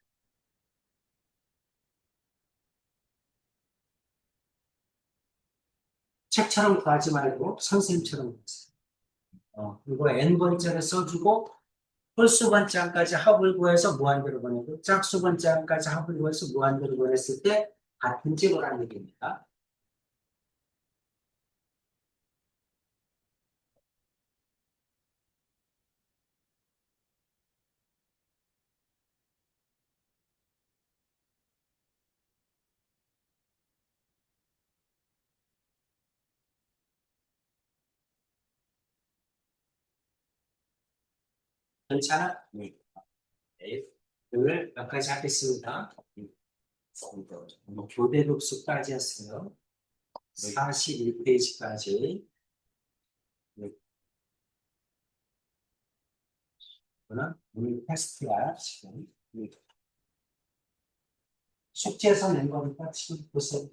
책처럼 구하지 말고 선생님처럼 구하세요. 이거 n번째를 써주고 홀수 번째까지 합을 구해서 무한대로 보내고 짝수 번째까지 합을 구해서 무한대로 보냈을 때 같은 제곱라는 얘기입니다. 괜찮아? 네. 오늘 몇 가지 하겠습니다. 교대 독수까지 했어요. 41페이지까지. 이거는 오늘 테스트야, 지금. 숙제에서 낸 거니까 지금 보세요.